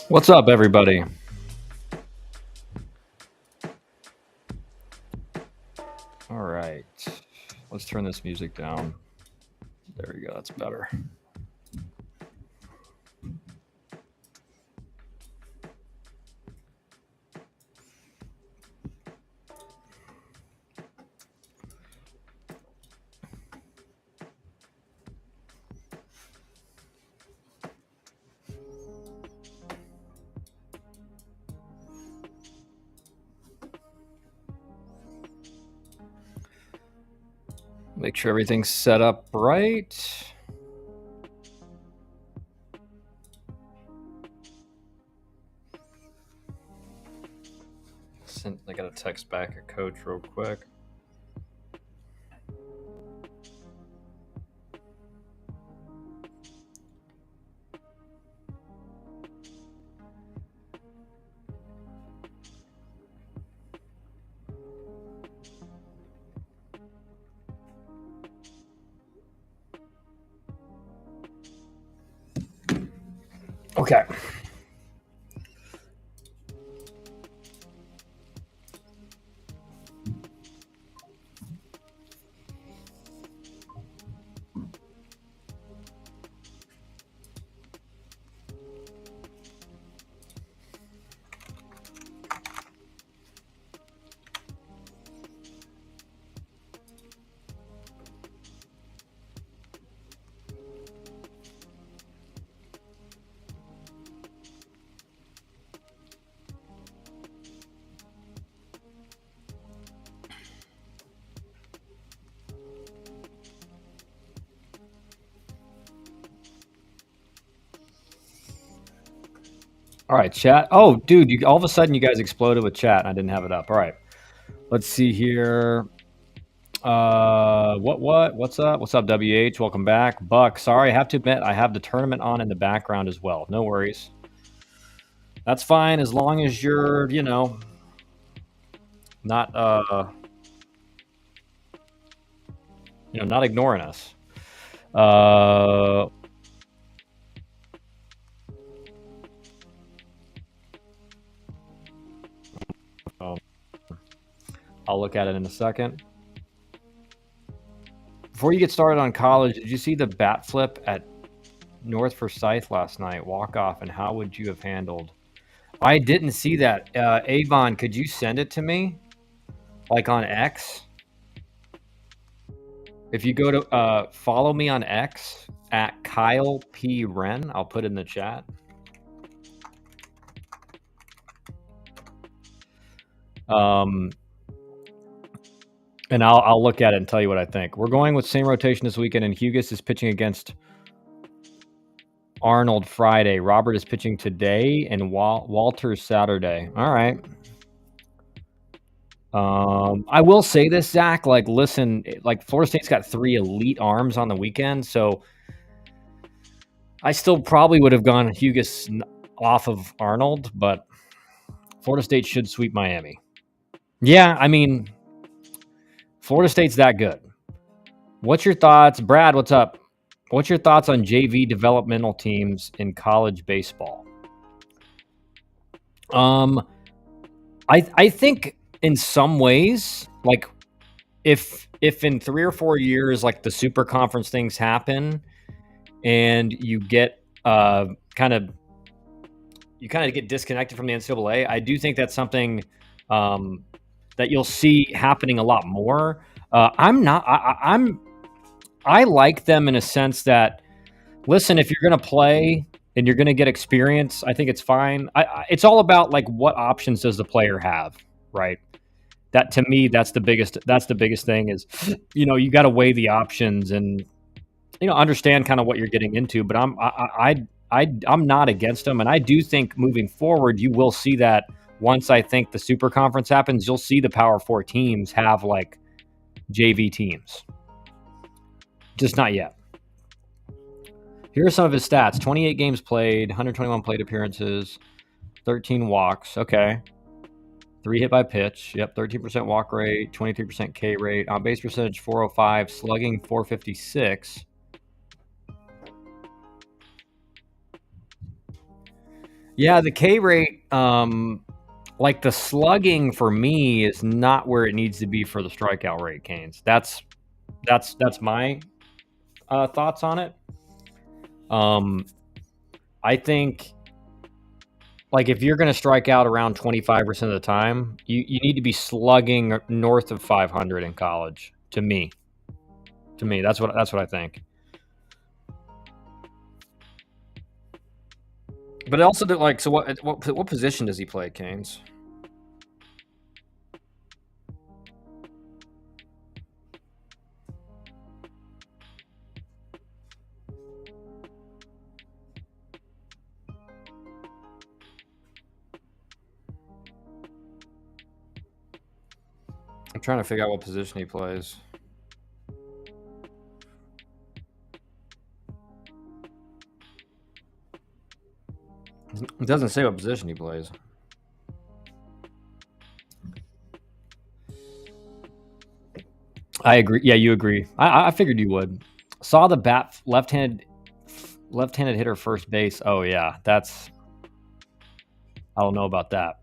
What's up, everybody? All right, let's turn this music down. There we go, that's better. Make sure everything's set up right. I gotta text back a coach real quick. Okay. All right, chat. Oh, dude, all of a sudden you guys exploded with chat and I didn't have it up. All right, let's see here. What's up? What's up, WH? Welcome back. Buck, sorry, I have to admit I have the tournament on in the background as well. No worries. That's fine as long as you're, not not ignoring us. I'll look at it in a second. Before you get started on college, did you see the bat flip at North Forsyth last night? Walk off, and how would you have handled? I didn't see that. Avon, could you send it to me? Like on X? If you go to follow me on X at Kyle P. Wren, I'll put it in the chat. And I'll look at it and tell you what I think. We're going with same rotation this weekend, and Hughes is pitching against Arnold Friday. Robert is pitching today, and Walter's Saturday. All right. I will say this, Zach. Like, listen, like Florida State's got 3 elite arms on the weekend, so I still probably would have gone Hughes off of Arnold, but Florida State should sweep Miami. Yeah, I mean, Florida State's that good. What's your thoughts? Brad, what's up? What's your thoughts on JV developmental teams in college baseball? I think in some ways, like if in 3 or 4 years, like the super conference things happen and you get kind of get disconnected from the NCAA, I do think that's something that you'll see happening a lot more. I like them in a sense that, listen, if you're going to play and you're going to get experience, I think it's fine. It's all about like what options does the player have, right? That to me, that's the biggest thing is, you got to weigh the options and, understand kind of what you're getting into. But I'm not against them, and I do think moving forward, you will see that once I think the super conference happens, you'll see the Power 4 teams have like JV teams. Just not yet. Here are some of his stats. 28 games played, 121 plate appearances, 13 walks. Okay. 3 hit by pitch. Yep, 13% walk rate, 23% K rate. On base percentage, 405. Slugging, 456. Yeah, the K rate, like the slugging for me is not where it needs to be for the strikeout rate, Canes. That's my thoughts on it. Um, I think like if you're going to strike out around 25% of the time, you need to be slugging north of 500 in college. To me, that's what I think. But it also like so what position does he play, Canes? I'm trying to figure out what position he plays. It doesn't say what position he plays. I agree. Yeah, you agree. I figured you would. Saw the bat left-handed hitter first base. Oh yeah, that's I don't know about that.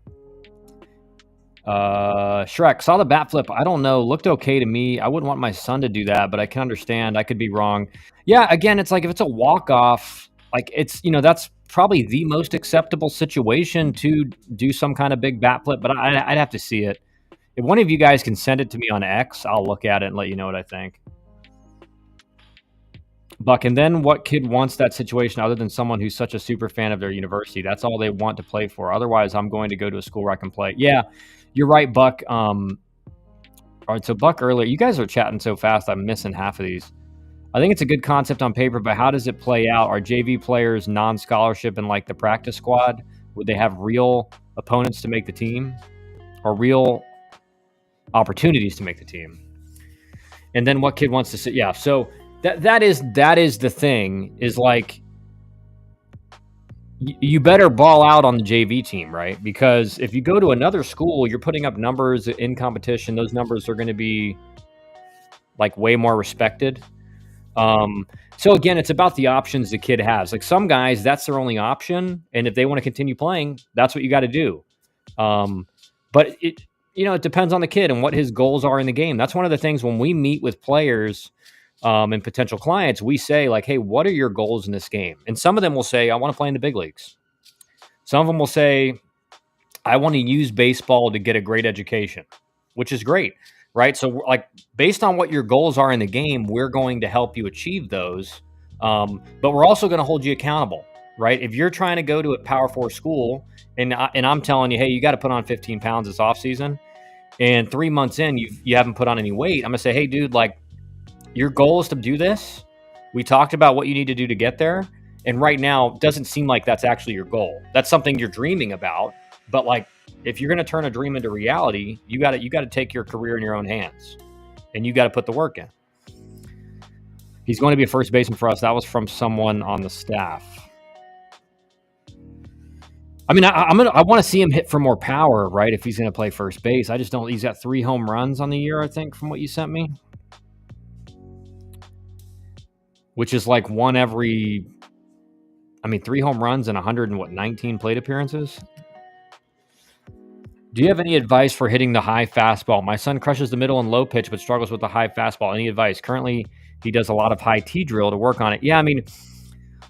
Shrek saw the bat flip. I don't know. Looked okay to me. I wouldn't want my son to do that, but I can understand. I could be wrong. Yeah, again, it's like if it's a walk off, like it's that's probably the most acceptable situation to do some kind of big bat flip. But I'd have to see it. If one of you guys can send it to me on X, I'll look at it and let you know what I think. Buck, and then what kid wants that situation other than someone who's such a super fan of their university? That's all they want to play for. Otherwise, I'm going to go to a school where I can play. Yeah, you're right, Buck. All right, so Buck earlier, you guys are chatting so fast, I'm missing half of these. I think it's a good concept on paper, but how does it play out? Are JV players non-scholarship in like the practice squad? Would they have real opponents to make the team, or real opportunities to make the team? And then what kid wants to sit? Yeah, so that is the thing is like you better ball out on the JV team, right? Because if you go to another school, you're putting up numbers in competition. Those numbers are going to be like way more respected. So again, it's about the options the kid has. Like some guys, that's their only option, and if they want to continue playing, that's what you got to do. But it depends on the kid and what his goals are in the game. That's one of the things when we meet with players and potential clients, we say like, hey, what are your goals in this game? And some of them will say, I want to play in the big leagues. Some of them will say, I want to use baseball to get a great education, which is great, right? So like based on what your goals are in the game, we're going to help you achieve those. But we're also going to hold you accountable, right? If you're trying to go to a Power 4 school and I'm telling you, hey, you got to put on 15 pounds this offseason, and 3 months in, you haven't put on any weight, I'm going to say, hey, dude, like, your goal is to do this. We talked about what you need to do to get there. And right now, it doesn't seem like that's actually your goal. That's something you're dreaming about. But like, if you're going to turn a dream into reality, you got to take your career in your own hands, and you got to put the work in. He's going to be a first baseman for us. That was from someone on the staff. I mean, I want to see him hit for more power, right? If he's going to play first base, I just don't. He's got 3 home runs on the year, I think, from what you sent me, which is like one every. I mean, 3 home runs and 19 plate appearances. Do you have any advice for hitting the high fastball? My son crushes the middle and low pitch, but struggles with the high fastball. Any advice? Currently, he does a lot of high T drill to work on it. Yeah, I mean,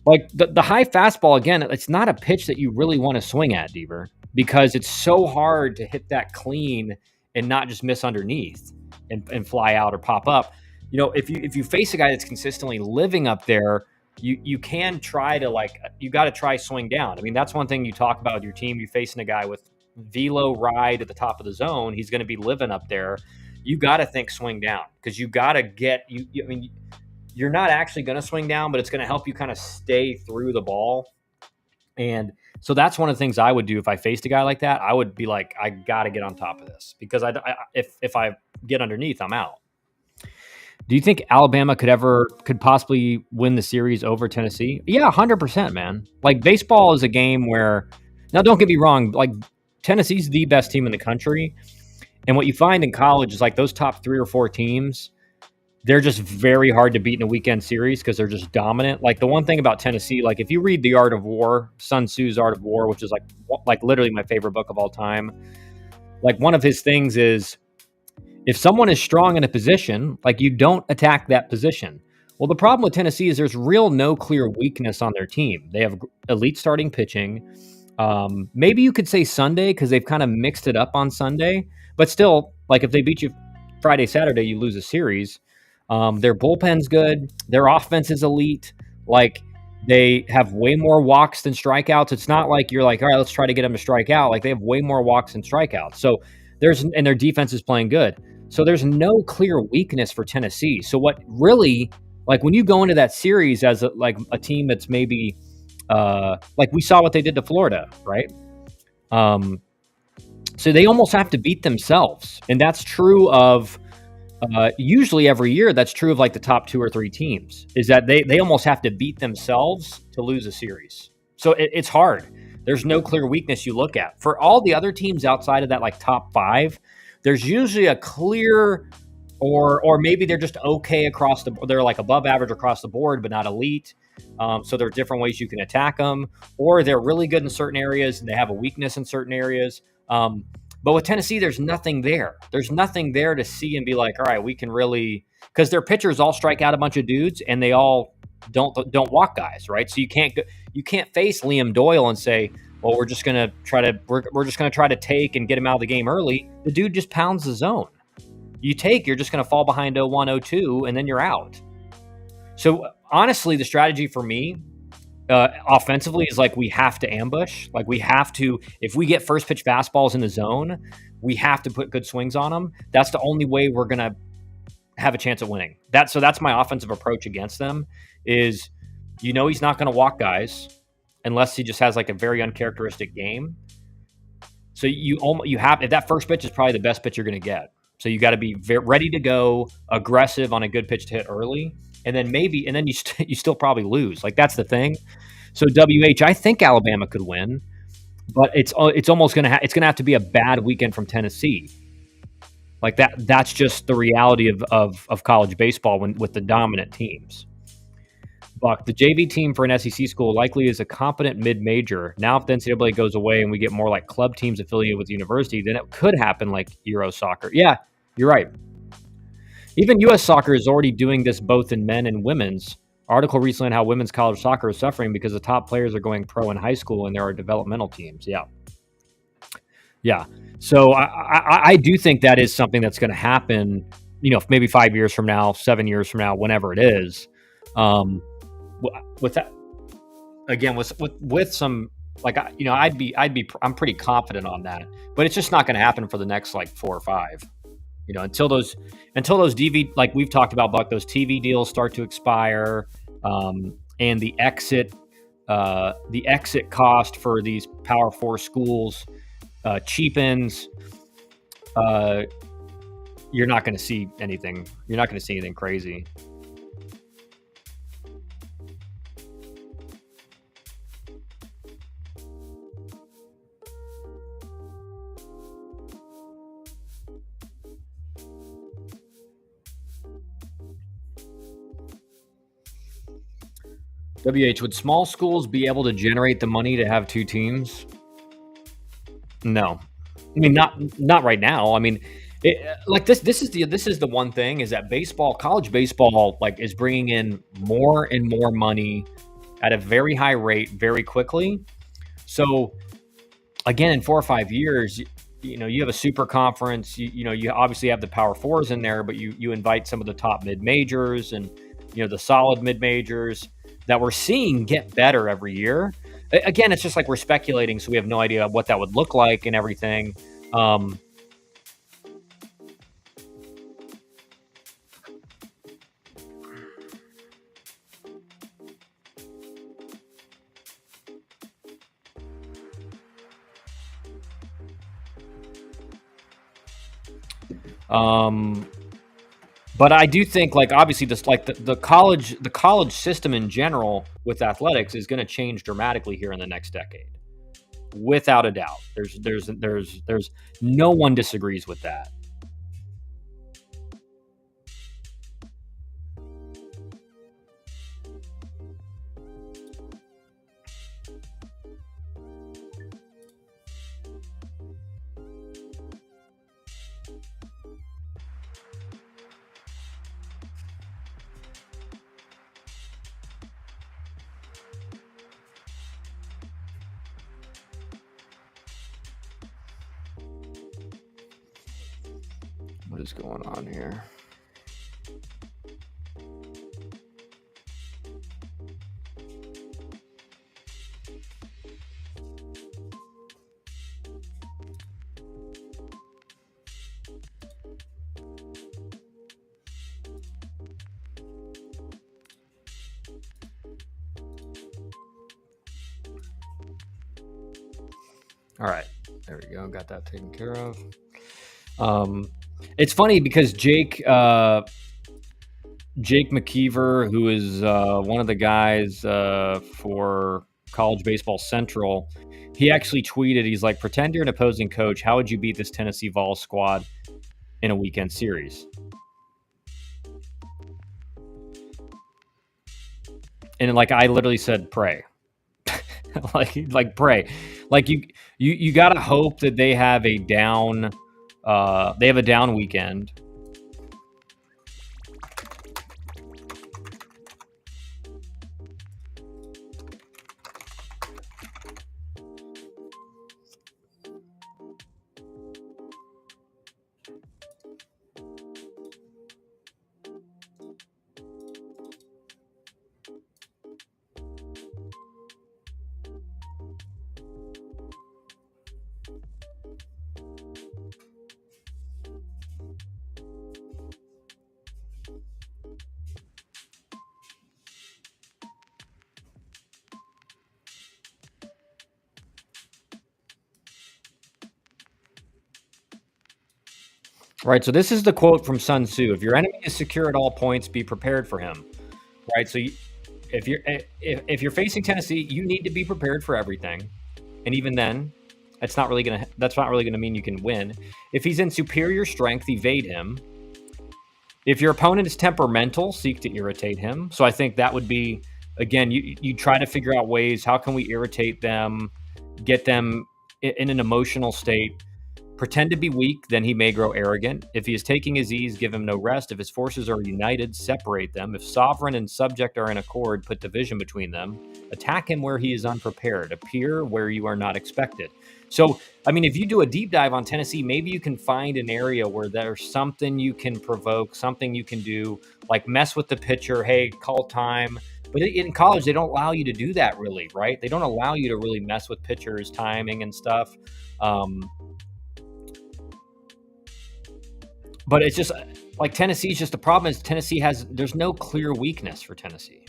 like the high fastball, again, it's not a pitch that you really want to swing at, Deaver, because it's so hard to hit that clean and not just miss underneath and fly out or pop up. If you face a guy that's consistently living up there, you can try to you got to try swing down. I mean, that's one thing you talk about with your team. You're facing a guy with velo ride at the top of the zone. He's going to be living up there. You got to think swing down, because you got to get I mean, you're not actually going to swing down, but it's going to help you kind of stay through the ball. And so that's one of the things I would do if I faced a guy like that. I would be like, I got to get on top of this, because if I get underneath, I'm out. Do you think Alabama could possibly win the series over Tennessee? Yeah, 100%, man. Like, baseball is a game where, now don't get me wrong, like Tennessee's the best team in the country. And what you find in college is like those top 3 or 4 teams, they're just very hard to beat in a weekend series because they're just dominant. Like the one thing about Tennessee, like if you read The Art of War, Sun Tzu's Art of War, which is like literally my favorite book of all time, like one of his things is if someone is strong in a position, like you don't attack that position. Well, the problem with Tennessee is there's real no clear weakness on their team. They have elite starting pitching. Maybe you could say Sunday because they've kind of mixed it up on Sunday, but still, like if they beat you Friday, Saturday, you lose a series. Their bullpen's good. Their offense is elite. Like they have way more walks than strikeouts. It's not like you're like, all right, let's try to get them to strike out. Like they have way more walks than strikeouts. So and their defense is playing good. So there's no clear weakness for Tennessee. So what really, like when you go into that series as like a team that's maybe like we saw what they did to Florida, right? So they almost have to beat themselves, and that's true of usually every year. That's true of like the top 2 or 3 teams. Is that they almost have to beat themselves to lose a series. So it's hard. There's no clear weakness you look at. For all the other teams outside of that like top 5, there's usually a clear, or maybe they're just okay across they're like above average across the board, but not elite. So there are different ways you can attack them, or they're really good in certain areas and they have a weakness in certain areas. But with Tennessee, there's nothing there. There's nothing there to see and be like, all right, we can really, because their pitchers all strike out a bunch of dudes and they all don't walk guys, right? So you can't face Liam Doyle and say, well, we're just gonna try to take and get him out of the game early. The dude just pounds the zone. You're just gonna fall behind 0-1, 0-2, and then you're out. So honestly, the strategy for me offensively is like we have to ambush. Like we have to, if we get first pitch fastballs in the zone, we have to put good swings on them. That's the only way we're gonna have a chance at winning. So that's my offensive approach against them. Is he's not gonna walk guys unless he just has like a very uncharacteristic game. So you have, if that first pitch is probably the best pitch you're gonna get. So you got to be ready to go, aggressive on a good pitch to hit early, and then you still probably lose. Like that's the thing. So I think Alabama could win, but it's almost gonna it's gonna have to be a bad weekend from Tennessee. Like that's just the reality of college baseball with the dominant teams. Buck, the JV team for an SEC school likely is a competent mid-major. Now, if the NCAA goes away and we get more like club teams affiliated with the university, then it could happen like Euro soccer. Yeah, you're right. Even U.S. soccer is already doing this both in men and women's. Article recently on how women's college soccer is suffering because the top players are going pro in high school and there are developmental teams. Yeah. So I do think that is something that's going to happen, maybe 5 years from now, 7 years from now, whenever it is. With that, again, with some, like, I'm pretty confident on that, but it's just not going to happen for the next like 4 or 5, until those DV, like we've talked about, Buck, those TV deals start to expire, and the exit cost for these Power 4 schools cheapens. You're not going to see anything. You're not going to see anything crazy. WH, would small schools be able to generate the money to have 2 teams? No, I mean not right now. I mean, like this is the one thing, is that college baseball, like, is bringing in more and more money at a very high rate very quickly. So again, in 4 or 5 years, you have a super conference. You obviously have the Power 4s in there, but you invite some of the top mid majors and the solid mid majors that we're seeing get better every year. Again, it's just like we're speculating, so we have no idea what that would look like and everything. But I do think, like, obviously, this, like, the college system in general with athletics is going to change dramatically here in the next decade, without a doubt. There's no one disagrees with that. What is going on here? All right, there we go. Got that taken care of. It's funny because Jake McKeever, who is one of the guys for College Baseball Central, he actually tweeted, he's like, pretend you're an opposing coach. How would you beat this Tennessee Vols squad in a weekend series? And like I literally said, pray. like pray. Like you got to hope that they have a down weekend. Right. So this is the quote from Sun Tzu: "If your enemy is secure at all points, be prepared for him." Right. So if you're facing Tennessee, you need to be prepared for everything, and even then, that's not really gonna mean you can win. If he's in superior strength, evade him. If your opponent is temperamental, seek to irritate him. So I think that would be, again, you try to figure out ways, how can we irritate them, get them in an emotional state. Pretend to be weak, then he may grow arrogant. If he is taking his ease, give him no rest. If his forces are united, separate them. If sovereign and subject are in accord, put division between them. Attack him where he is unprepared. Appear where you are not expected. So, I mean, if you do a deep dive on Tennessee, maybe you can find an area where there's something you can provoke, something you can do, like mess with the pitcher. Hey, call time. But in college, they don't allow you to do that really, right? They don't allow you to really mess with pitchers' timing and stuff. But it's just like Tennessee's just the problem is there's no clear weakness for Tennessee.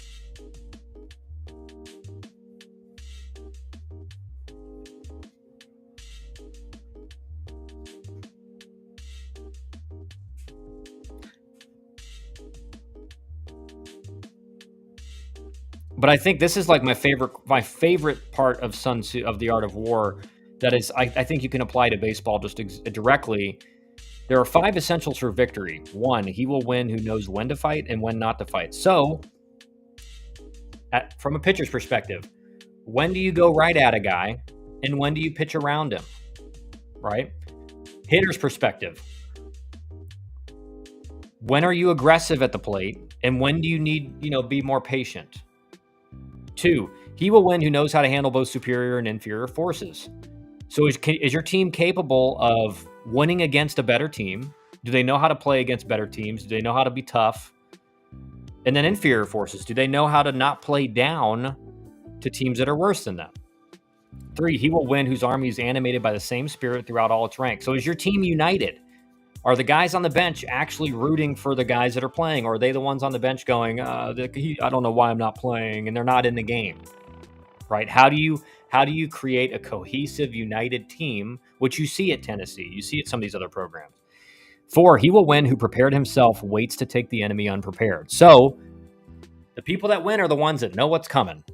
But I think this is like my favorite part of Sun Tzu, of the Art of War. That is, I think you can apply to baseball just directly. There are 5 essentials for victory. 1, he will win who knows when to fight and when not to fight. So, from a pitcher's perspective, when do you go right at a guy and when do you pitch around him, right? Hitter's perspective, when are you aggressive at the plate and when do you need, be more patient? 2, he will win who knows how to handle both superior and inferior forces. So is your team capable of winning against a better team? Do they know how to play against better teams? Do they know how to be tough? And then inferior forces, do they know how to not play down to teams that are worse than them? 3, he will win whose army is animated by the same spirit throughout all its ranks. So is your team united? Are the guys on the bench actually rooting for the guys that are playing? Or are they the ones on the bench going, I don't know why I'm not playing, and they're not in the game, right? How do you create a cohesive, united team, which you see at Tennessee, you see at some of these other programs? 4, he will win who prepared himself, waits to take the enemy unprepared. So the people that win are the ones that know what's coming,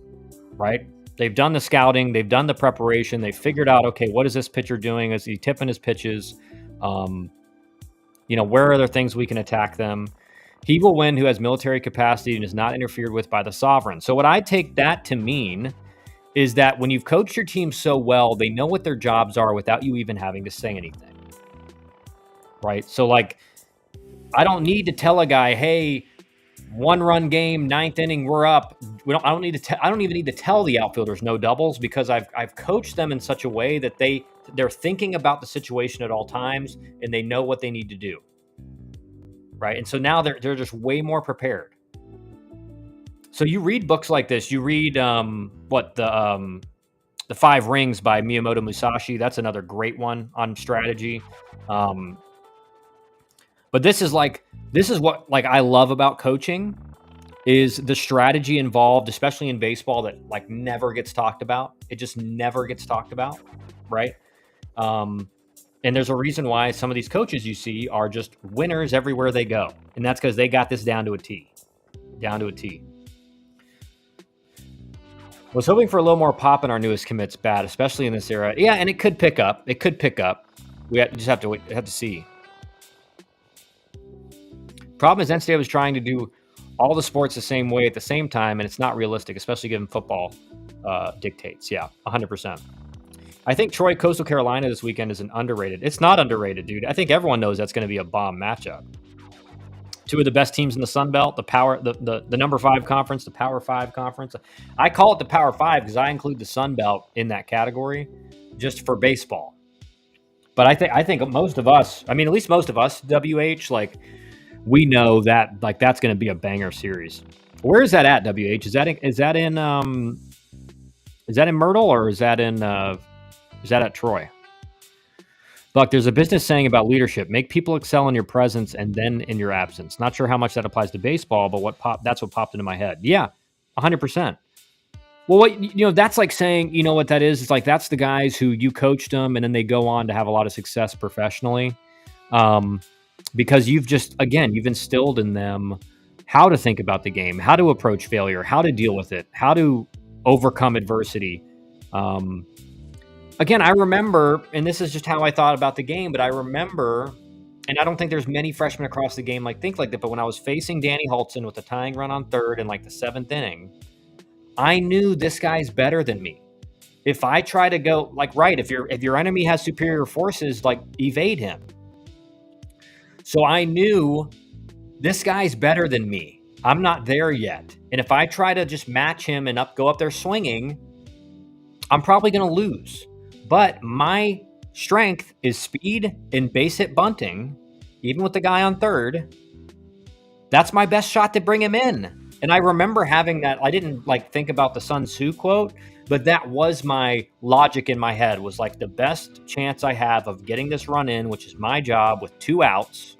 right? They've done the scouting, they've done the preparation, they've figured out, okay, what is this pitcher doing? Is he tipping his pitches? Where are there things we can attack them? He will win who has military capacity and is not interfered with by the sovereign. So what I take that to mean is that when you've coached your team so well, they know what their jobs are without you even having to say anything, right? So like, I don't need to tell a guy, hey, 1-run game, 9th inning, we're up. I don't even need to tell the outfielders no doubles, because I've coached them in such a way that they're thinking about the situation at all times and they know what they need to do. right? And so now they're just way more prepared. So you read books like this. You read the Five Rings by Miyamoto Musashi. That's another great one on strategy. But this is what like I love about coaching is the strategy involved, especially in baseball, that like never gets talked about. It just never gets talked about, right? And there's a reason why some of these coaches you see are just winners everywhere they go, and that's because they got this down to a T. Was hoping for a little more pop in our newest commits bat, especially in this era. Yeah, and it could pick up. We just have to see. Problem is, NCAA was trying to do all the sports the same way at the same time, and it's not realistic, especially given football dictates. Yeah, 100%. I think Troy Coastal Carolina this weekend is an underrated. It's not underrated, dude. I think everyone knows that's going to be a bomb matchup. Two of the best teams in the Sun Belt, the number 5 conference, the Power 5 conference. I call it the Power 5 because I include the Sun Belt in that category just for baseball. But I think most of us, I mean, at least most of us, WH, like we know that like that's going to be a banger series. Where is that at, WH? Is that in Myrtle or is that at Troy? Buck, there's a business saying about leadership: make people excel in your presence and then in your absence. Not sure how much that applies to baseball, but that's what popped into my head. Yeah, 100%. Well, that's like saying, you know what that is? It's like that's the guys who you coached them and then they go on to have a lot of success professionally. Because you've instilled in them how to think about the game, how to approach failure, how to deal with it, how to overcome adversity. Again, I remember, and this is just how I thought about the game, but I remember, and I don't think there's many freshmen across the game think like that, but when I was facing Danny Hultzen with a tying run on third in like the 7th inning, I knew this guy's better than me. If I try to go if your enemy has superior forces, like evade him. So I knew this guy's better than me. I'm not there yet. And if I try to just match him and go up there swinging, I'm probably going to lose. But my strength is speed and base hit bunting, even with the guy on third. That's my best shot to bring him in. And I remember having that. I didn't think about the Sun Tzu quote, but that was my logic in my head, was like the best chance I have of getting this run in, which is my job with 2 outs,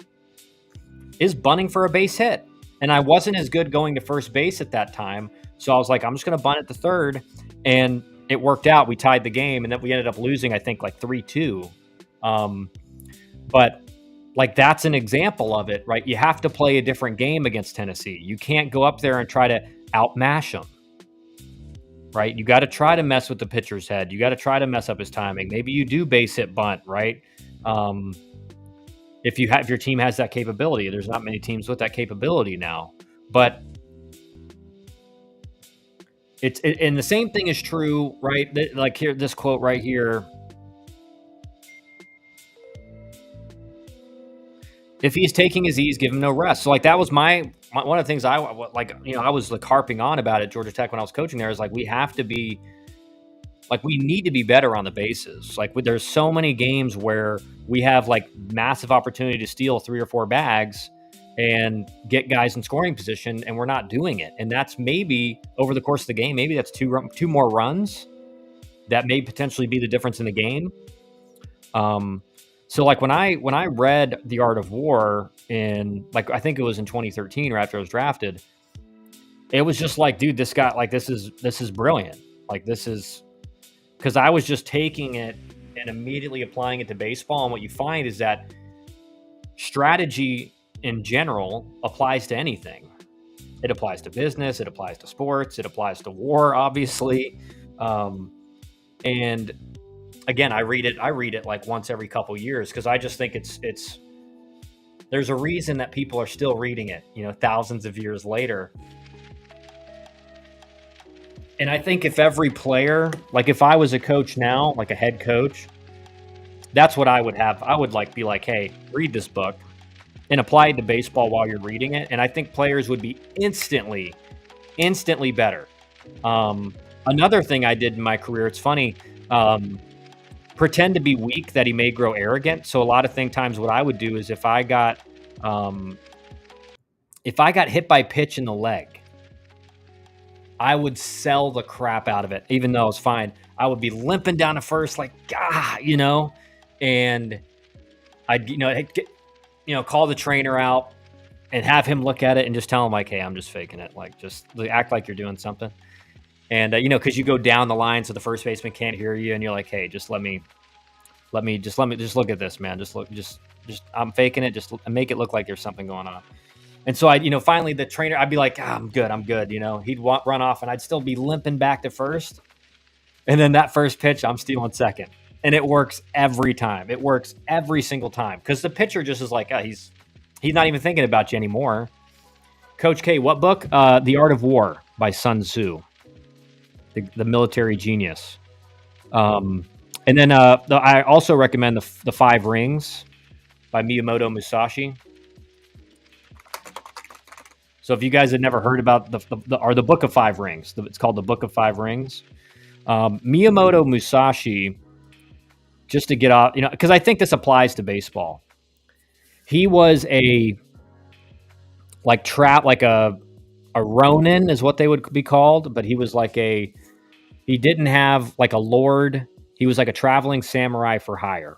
is bunting for a base hit. And I wasn't as good going to first base at that time. So I was like, I'm just going to bunt at the third. And it worked out. We tied the game, and then we ended up losing, I think, 3-2. But that's an example of it, right? You have to play a different game against Tennessee. You can't go up there and try to outmash them, right? You got to try to mess with the pitcher's head. You got to try to mess up his timing. Maybe you do base hit bunt, right? If your team has that capability. There's not many teams with that capability now, but and the same thing is true, right? Like here, this quote right here. If he's taking his ease, give him no rest. So that was my one of the things I was harping on about at Georgia Tech when I was coaching there, is we have to be we need to be better on the bases. There's so many games where we have massive opportunity to steal 3 or 4 bags and get guys in scoring position, and we're not doing it. And that's maybe over the course of the game, maybe that's two more runs that may potentially be the difference in the game. So when I read The Art of War in I think it was in 2013 or after I was drafted, it was just dude, this guy, this is brilliant. This is, because I was just taking it and immediately applying it to baseball. And what you find is that strategy in general applies to anything. It applies to business, it applies to sports, it applies to war, obviously. And again, I read it once every couple years, because I just think it's there's a reason that people are still reading it, thousands of years later. And I think if every player, if I was a coach now, a head coach, that's what I would have. I would be hey, read this book and apply it to baseball while you're reading it. And I think players would be instantly better. Another thing I did in my career, it's funny, pretend to be weak that he may grow arrogant. So a lot of times what I would do is if I got If I got hit by pitch in the leg, I would sell the crap out of it, even though it's fine. I would be limping down to first, like, and I'd, call the trainer out and have him look at it and just tell him, like, hey, I'm just faking it. Like, just act like you're doing something. And, because you go down the line so the first baseman can't hear you, and you're like, hey, just let me just look at this, man. Just I'm faking it. Just make it look like there's something going on. And so finally the trainer, I'd be like, I'm good. He'd run off and I'd still be limping back to first. And then that first pitch, I'm stealing second. And it works every time. It works every single time. Because the pitcher just is like, he's not even thinking about you anymore. Coach K, what book? The Art of War by Sun Tzu, the military genius. And then I also recommend the Five Rings by Miyamoto Musashi. So if you guys had never heard about the Book of Five Rings, it's called the Book of Five Rings. Miyamoto Musashi, just to get off, because I think this applies to baseball. He was a Ronin is what they would be called, but he was he didn't have like a lord. He was like a traveling samurai for hire.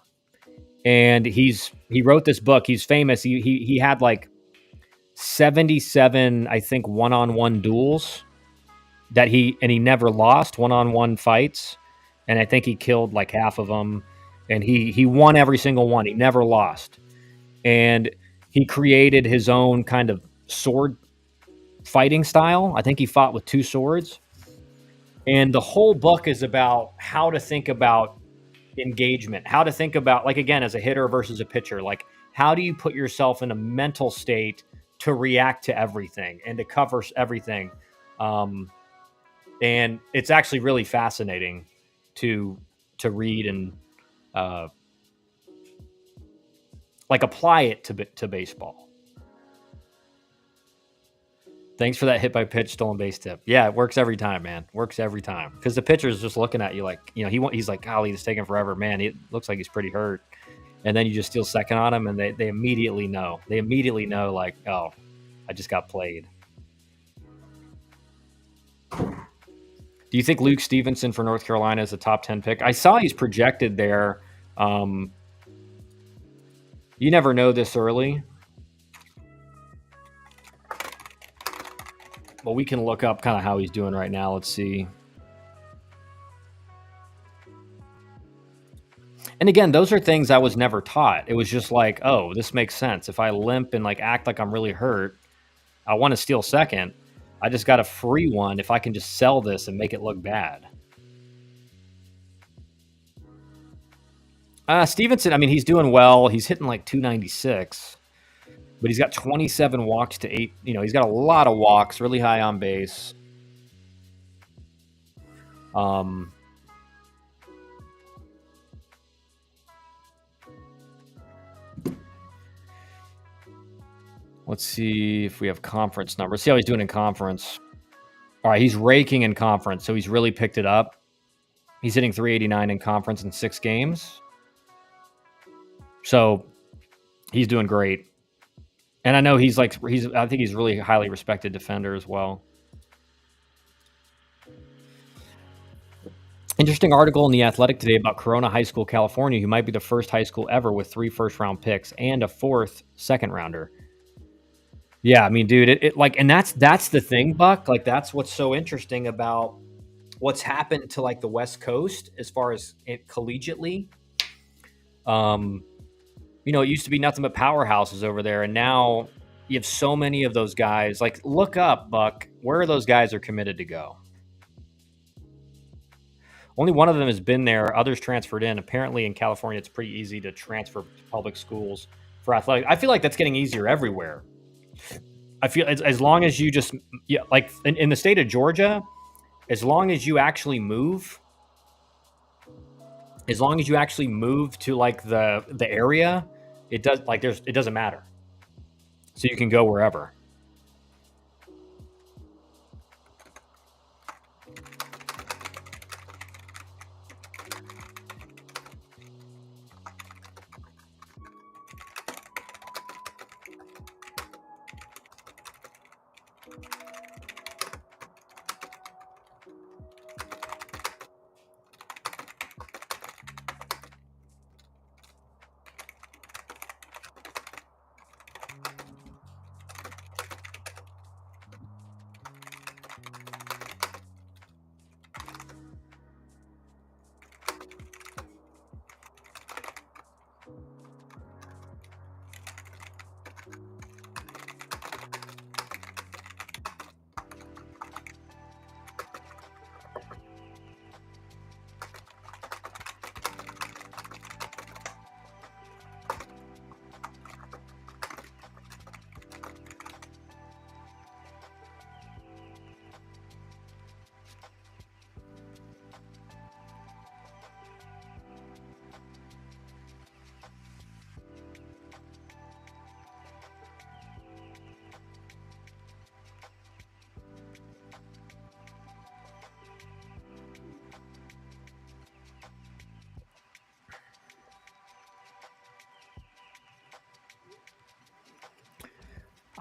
And he wrote this book. He's famous. He had like 77, I think, one-on-one duels that he never lost, one-on-one fights. And I think he killed like half of them. And he won every single one. He never lost. And he created his own kind of sword fighting style. I think he fought with two swords. And the whole book is about how to think about engagement, how to think about, like, again, as a hitter versus a pitcher, like, how do you put yourself in a mental state to react to everything and to cover everything? And it's actually really fascinating to read and apply it to baseball. Thanks for that hit by pitch stolen base tip. Yeah, it works every time, man. Works every time. Because the pitcher's just looking at you like, he's like, golly, it's taking forever. Man, it looks like he's pretty hurt. And then you just steal second on him, and they immediately know. They immediately know, like, oh, I just got played. Do you think Luke Stevenson for North Carolina is a top 10 pick? I saw he's projected there. You never know this early. Well, we can look up kind of how he's doing right now. Let's see. And again, those are things I was never taught. It was just like, oh, this makes sense. If I limp and like act like I'm really hurt, I want to steal second. I just got a free one if I can just sell this and make it look bad. Stevenson, I mean, he's doing well. He's hitting like 296. But he's got 27 walks to 8. He's got a lot of walks, really high on base. Let's see if we have conference numbers. See how he's doing in conference. All right, he's raking in conference, so he's really picked it up. He's hitting 389 in conference in 6 games. So he's doing great. And I know I think he's really highly respected defender as well. Interesting article in The Athletic today about Corona High School, California, who might be the first high school ever with 3 first-round picks and a 4th second-rounder. Yeah, I mean, dude, and that's the thing, Buck. Like, that's what's so interesting about what's happened to like the West Coast as far as collegiately. It used to be nothing but powerhouses over there, and now you have so many of those guys. Like, look up, Buck, where those guys are committed to go. Only one of them has been there. Others transferred in. Apparently in California, it's pretty easy to transfer to public schools for athletics. I feel like that's getting easier everywhere. I feel as long as you just, like in the state of Georgia, as long as you actually move to like the area, it doesn't matter. So you can go wherever.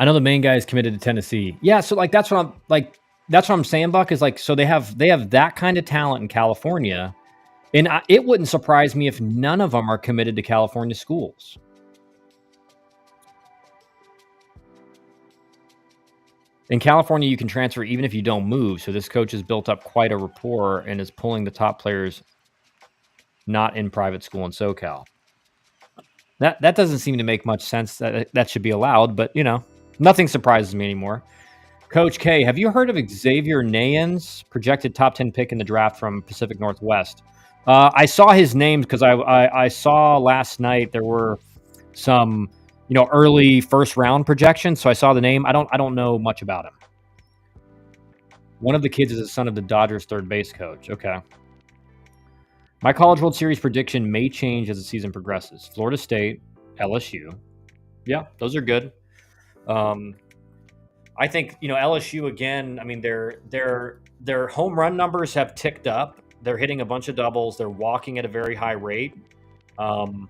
I know the main guy is committed to Tennessee. Yeah, so like that's what I'm saying, Buck, is like so they have that kind of talent in California, and it wouldn't surprise me if none of them are committed to California schools. In California, you can transfer even if you don't move. So this coach has built up quite a rapport and is pulling the top players not in private school in SoCal. That doesn't seem to make much sense that should be allowed, but nothing surprises me anymore. Coach K, have you heard of Xavier Nayans, projected top 10 pick in the draft from Pacific Northwest? I saw his name because I saw last night there were some early first round projections, so I saw the name. I don't know much about him. One of the kids is the son of the Dodgers third base coach. Okay. My College World Series prediction may change as the season progresses. Florida State, LSU. Yeah, those are good. I think LSU again. I mean, their home run numbers have ticked up. They're hitting a bunch of doubles. They're walking at a very high rate, and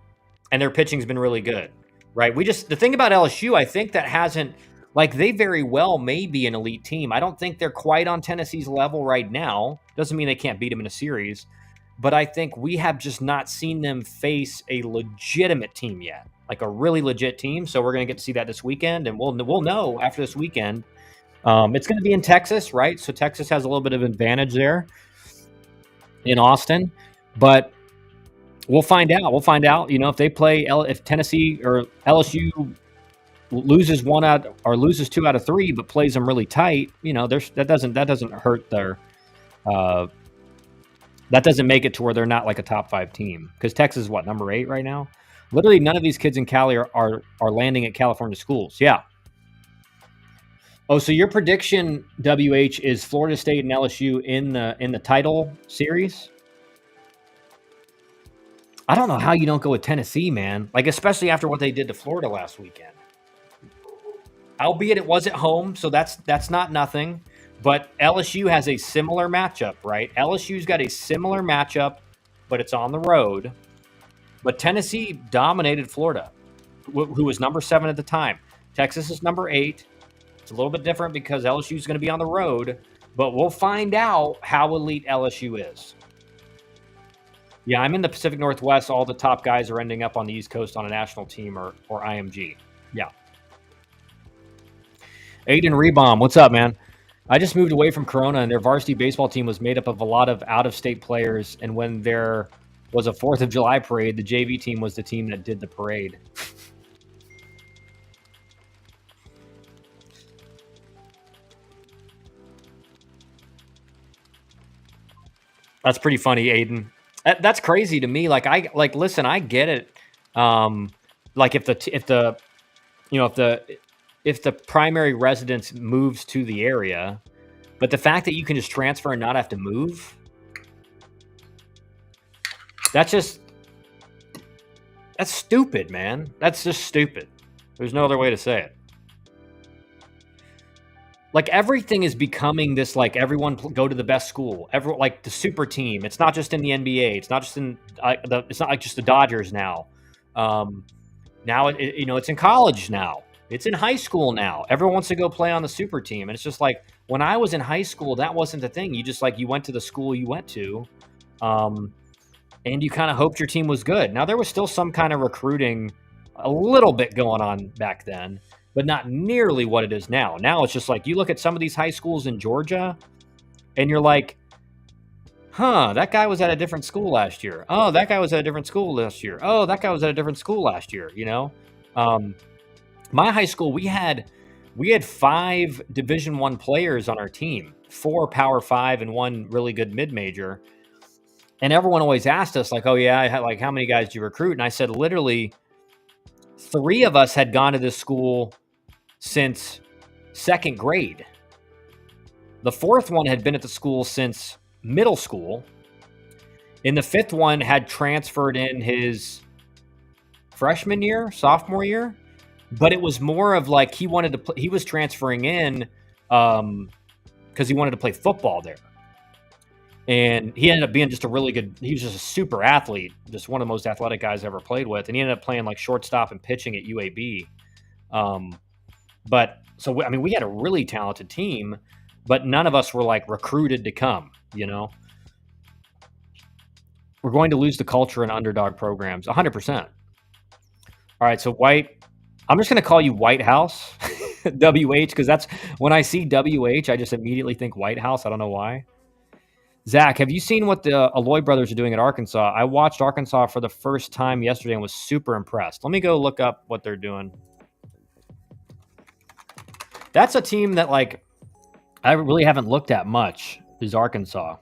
their pitching's been really good. Right? The thing about LSU, I think that hasn't they very well may be an elite team. I don't think they're quite on Tennessee's level right now. Doesn't mean they can't beat them in a series, but I think we have just not seen them face a legitimate team yet. Like a really legit team. So we're going to get to see that this weekend, and we'll know after this weekend. It's going to be in Texas, right? So Texas has a little bit of advantage there in Austin, but we'll find out. If they play, if Tennessee or LSU loses loses 2 out of 3, but plays them really tight, that doesn't hurt their. That doesn't make it to where they're not like a top 5 team, because Texas is number 8 right now. Literally, none of these kids in Cali are landing at California schools. Yeah. Oh, so your prediction, WH, is Florida State and LSU in the title series? I don't know how you don't go with Tennessee, man. Especially after what they did to Florida last weekend. Albeit it was at home, so that's not nothing. But LSU has a similar matchup, right? LSU's got a similar matchup, but it's on the road. But Tennessee dominated Florida, who was number 7 at the time. Texas is number 8. It's a little bit different because LSU is going to be on the road, but we'll find out how elite LSU is. Yeah, I'm in the Pacific Northwest. All the top guys are ending up on the East Coast on a national team or IMG. Yeah. Aiden Rebomb, what's up, man? I just moved away from Corona, and their varsity baseball team was made up of a lot of out-of-state players, and when there was a 4th of July parade, the JV team was the team that did the parade. That's pretty funny, Aiden. That's crazy to me. Listen, I get it. If the primary residence moves to the area, but the fact that you can just transfer and not have to move, that's stupid, man. That's just stupid. There's no other way to say it. Everything is becoming this, everyone go to the best school. The super team. It's not just in the NBA. It's not just in it's not just the Dodgers now. Now it's in college now. It's in high school now. Everyone wants to go play on the super team, and it's just when I was in high school, that wasn't the thing. You just you went to the school you went to, and you kind of hoped your team was good. Now there was still some kind of recruiting, a little bit going on back then, but not nearly what it is now. Now it's just you look at some of these high schools in Georgia, and you're like, huh, that guy was at a different school last year. Oh, that guy was at a different school last year. Oh, that guy was at a different school last year, My high school, we had 5 Division I players on our team, 4 Power 5 and 1 really good mid-major. And everyone always asked us, oh, yeah, I had, how many guys did you recruit? And I said, literally, 3 of us had gone to this school since 2nd grade. The 4th one had been at the school since middle school. And the 5th one had transferred in his freshman year, sophomore year. But it was more of he wanted to play, he was transferring in because he wanted to play football there. And he ended up being just he was just a super athlete, just one of the most athletic guys I ever played with. And he ended up playing shortstop and pitching at UAB. But So I mean, we had a really talented team, but none of us were like recruited to come. You know, we're going to lose the culture in underdog programs, 100%. All right, so White. I'm just going to call you White House, WH, because that's when I see WH, I just immediately think White House. I don't know why. Zach, have you seen what the Aloy brothers are doing at Arkansas? I watched Arkansas for the first time yesterday and was super impressed. Let me go look up what they're doing. That's a team that, like, I really haven't looked at much, is Arkansas.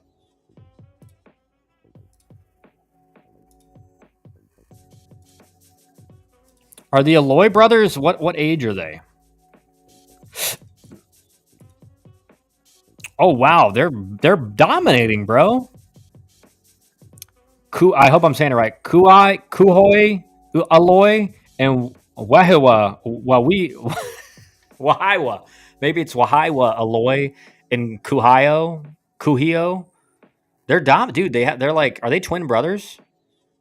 Are the Aloy brothers, what age are they? Oh, wow, they're dominating, bro. I hope I'm saying it right. Kuhoi, Aloy, and Wahiwa, Wahiwa. Maybe it's Wahiwa, Aloy, and Kuhio. They're dude. They're like, are they twin brothers?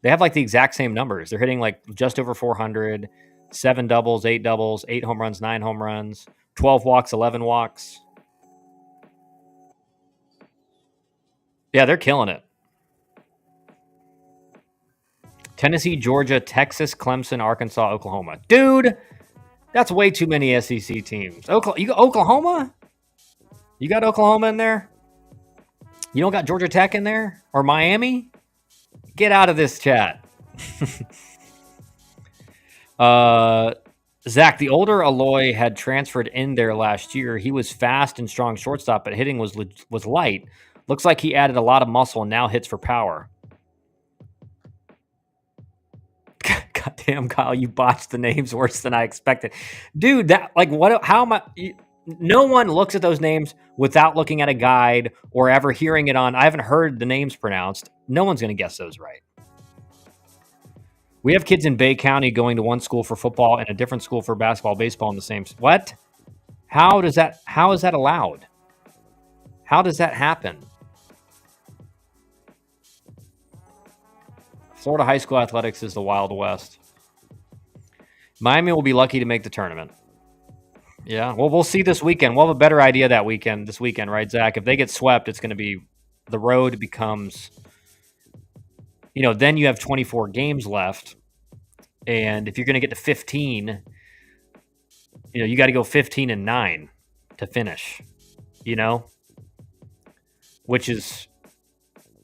They have like the exact same numbers. They're hitting like just over 400, 7 doubles, 8 home runs, 9 home runs, 12 walks, 11 walks. Yeah, they're killing it. Tennessee, Georgia, Texas, Clemson, Arkansas, Oklahoma. Dude, that's way too many SEC teams. You got Oklahoma? You got Oklahoma in there? You don't got Georgia Tech in there? Or Miami? Get out of this chat. Zach, the older Aloy had transferred in there last year. He was fast and strong shortstop, but hitting was light. Looks like he added a lot of muscle and now hits for power. Goddamn, Kyle, you botched the names worse than I expected. Dude, that, like, what? How am I? No one looks at those names without looking at a guide or ever hearing it on. I haven't heard the names pronounced. No one's going to guess those right. We have kids in Bay County going to one school for football and a different school for basketball, baseball in the same. What? How is that allowed? How does that happen? Florida high school athletics is the Wild West. Miami will be lucky to make the tournament. Yeah, well, we'll see this weekend. We'll have a better idea this weekend, right, Zach? If they get swept, it's going to be the road becomes, then you have 24 games left. And if you're going to get to 15, you got to go 15-9 to finish,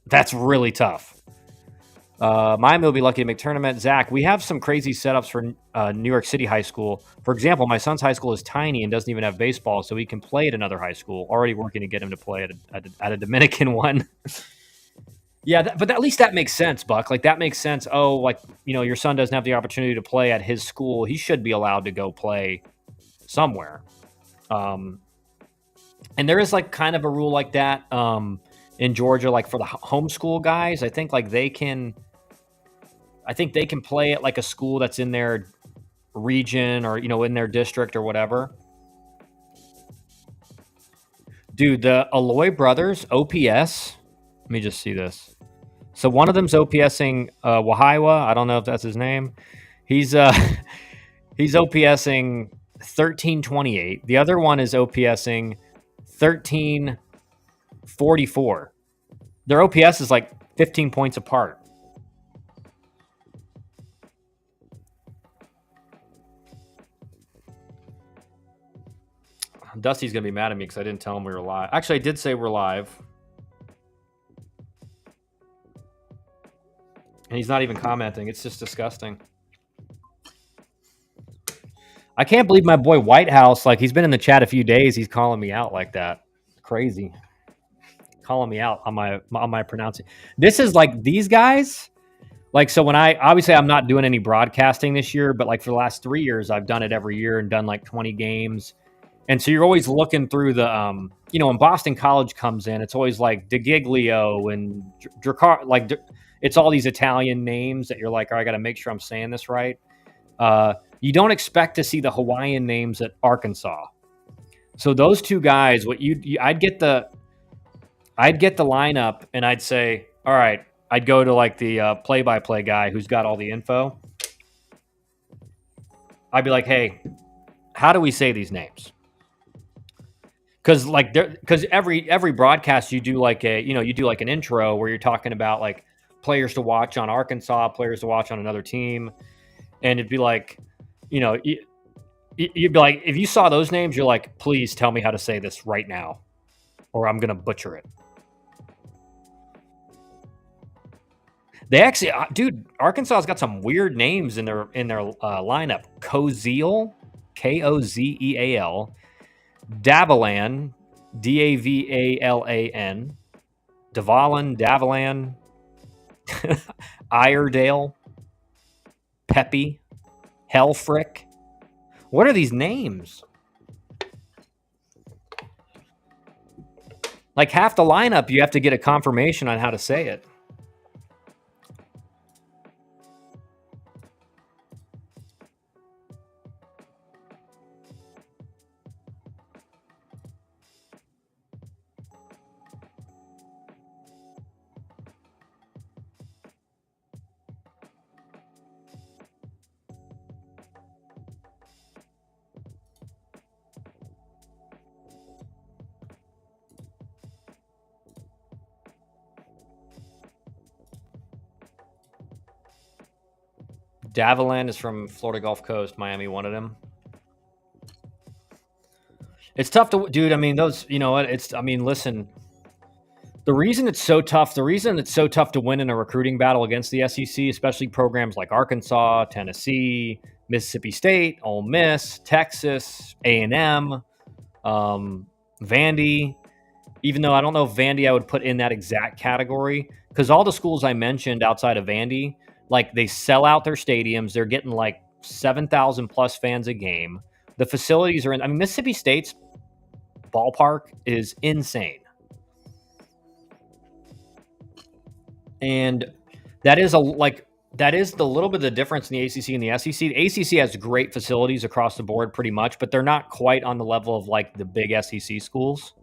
that's really tough. Miami will be lucky to make tournament. Zach, we have some crazy setups for New York City high school. For example, my son's high school is tiny and doesn't even have baseball, so he can play at another high school. Already working to get him to play at a Dominican one. Yeah, but at least that makes sense, Buck. Like, that makes sense. Oh, like, your son doesn't have the opportunity to play at his school. He should be allowed to go play somewhere. And there is, like, kind of a rule like that in Georgia, like, for the homeschool guys. I think they can play at, like, a school that's in their region or, in their district or whatever. Dude, the Aloy brothers, OPS. Let me just see this. So one of them's OPSing Wahiwa. I don't know if that's his name. He's OPSing 1328. The other one is OPSing 1344. Their OPS is like 15 points apart. Dusty's going to be mad at me because I didn't tell him we were live. Actually, I did say we're live. And he's not even commenting. It's just disgusting. I can't believe my boy White House, like, he's been in the chat a few days. He's calling me out like that. Crazy. Calling me out on my pronouncing. This is like these guys. Like, so when I'm not doing any broadcasting this year, but like for the last 3 years, I've done it every year and done like 20 games. And so you're always looking through the, when Boston College comes in, it's always like DeGiglio and Dracar, like it's all these Italian names that you're like, I got to make sure I'm saying this right. You don't expect to see the Hawaiian names at Arkansas. So those two guys, I'd get the lineup and I'd say, all right, I'd go to like the play-by-play guy who's got all the info. I'd be like, hey, how do we say these names? because like because every broadcast you do like you do like an intro where you're talking about like players to watch on Arkansas, players to watch on another team, and it'd be like, you know, you'd be like, if you saw those names, you're like, please tell me how to say this right now, or I'm gonna butcher it. They actually, dude, Arkansas's got some weird names in their lineup. Kozeal, Kozeal, Davalan, Davalan, Davalan, Davalan, Iredale, Peppy, Helfrick. What are these names? Like half the lineup, you have to get a confirmation on how to say it. Davalan is from Florida Gulf Coast. Miami wanted him. It's tough to, dude. I mean, those, you know what? It's, I mean, listen, the reason it's so tough, the reason it's so tough to win in a recruiting battle against the SEC, especially programs like Arkansas, Tennessee, Mississippi State, Ole Miss, Texas, A&M, Vandy, even though I don't know if Vandy I would put in that exact category, because all the schools I mentioned outside of Vandy, like they sell out their stadiums. They're getting like 7,000 plus fans a game. The facilities are in, I mean, Mississippi State's ballpark is insane. And that is that is the little bit of the difference in the ACC and the SEC. The ACC has great facilities across the board pretty much, but they're not quite on the level of like the big SEC schools.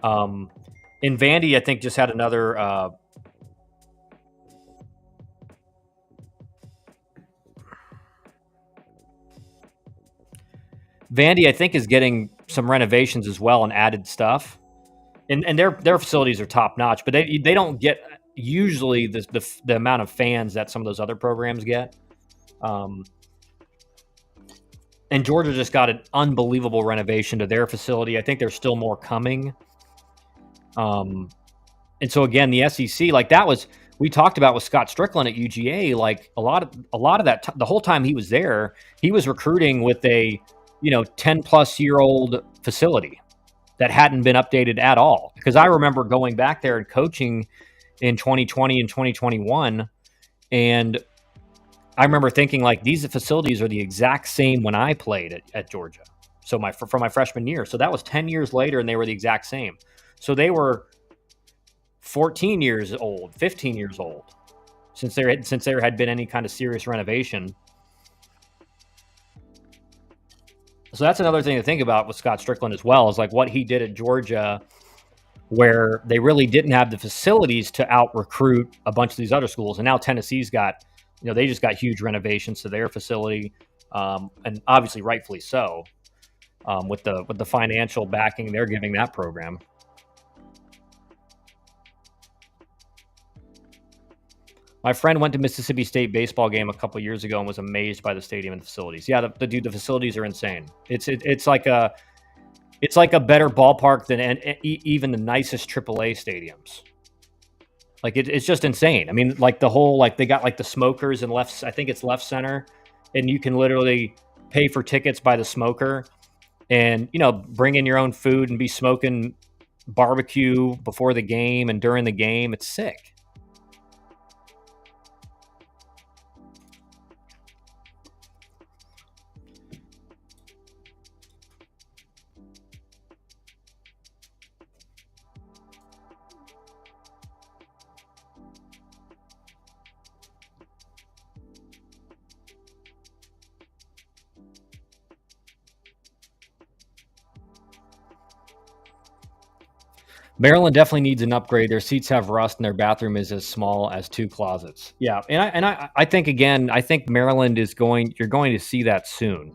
In Vandy, I think just had another Vandy, I think, is getting some renovations as well and added stuff. And their facilities are top notch, but they don't get usually the amount of fans that some of those other programs get. And Georgia just got an unbelievable renovation to their facility. I think there's still more coming. And so again, the SEC, like that was, we talked about with Scott Strickland at UGA, like a lot of that the whole time he was there, he was recruiting with a 10 plus year old facility that hadn't been updated at all. Because I remember going back there and coaching in 2020 and 2021, and I remember thinking like these facilities are the exact same when I played at Georgia. So from my freshman year. So that was 10 years later, and they were the exact same. So they were 14 years old, 15 years old since there had been any kind of serious renovation. So that's another thing to think about with Scott Strickland as well, is like what he did at Georgia, where they really didn't have the facilities to out recruit a bunch of these other schools. And now Tennessee's got, they just got huge renovations to their facility, and obviously rightfully so, with the financial backing they're giving that program. My friend went to Mississippi State baseball game a couple years ago and was amazed by the stadium and the facilities. Yeah, the facilities are insane. It's like a better ballpark than even the nicest AAA stadiums. Like it's just insane. I mean, like the whole, like they got like the smokers in left, I think it's left center, and you can literally pay for tickets by the smoker, and bring in your own food and be smoking barbecue before the game and during the game. It's sick. Maryland definitely needs an upgrade. Their seats have rust, and their bathroom is as small as 2 closets. Yeah, and I think again, I think Maryland you're going to see that soon.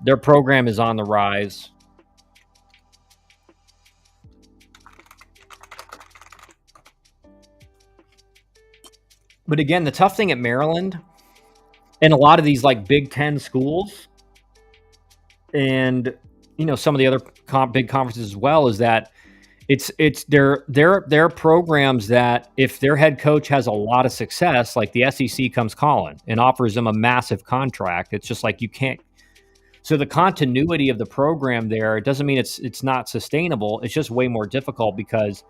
Their program is on the rise. But again, the tough thing at Maryland and a lot of these like Big Ten schools and some of the other big conferences as well is that it's their programs that if their head coach has a lot of success, like the SEC comes calling and offers them a massive contract. It's just like you can't. So the continuity of the program there, it doesn't mean it's not sustainable. It's just way more difficult because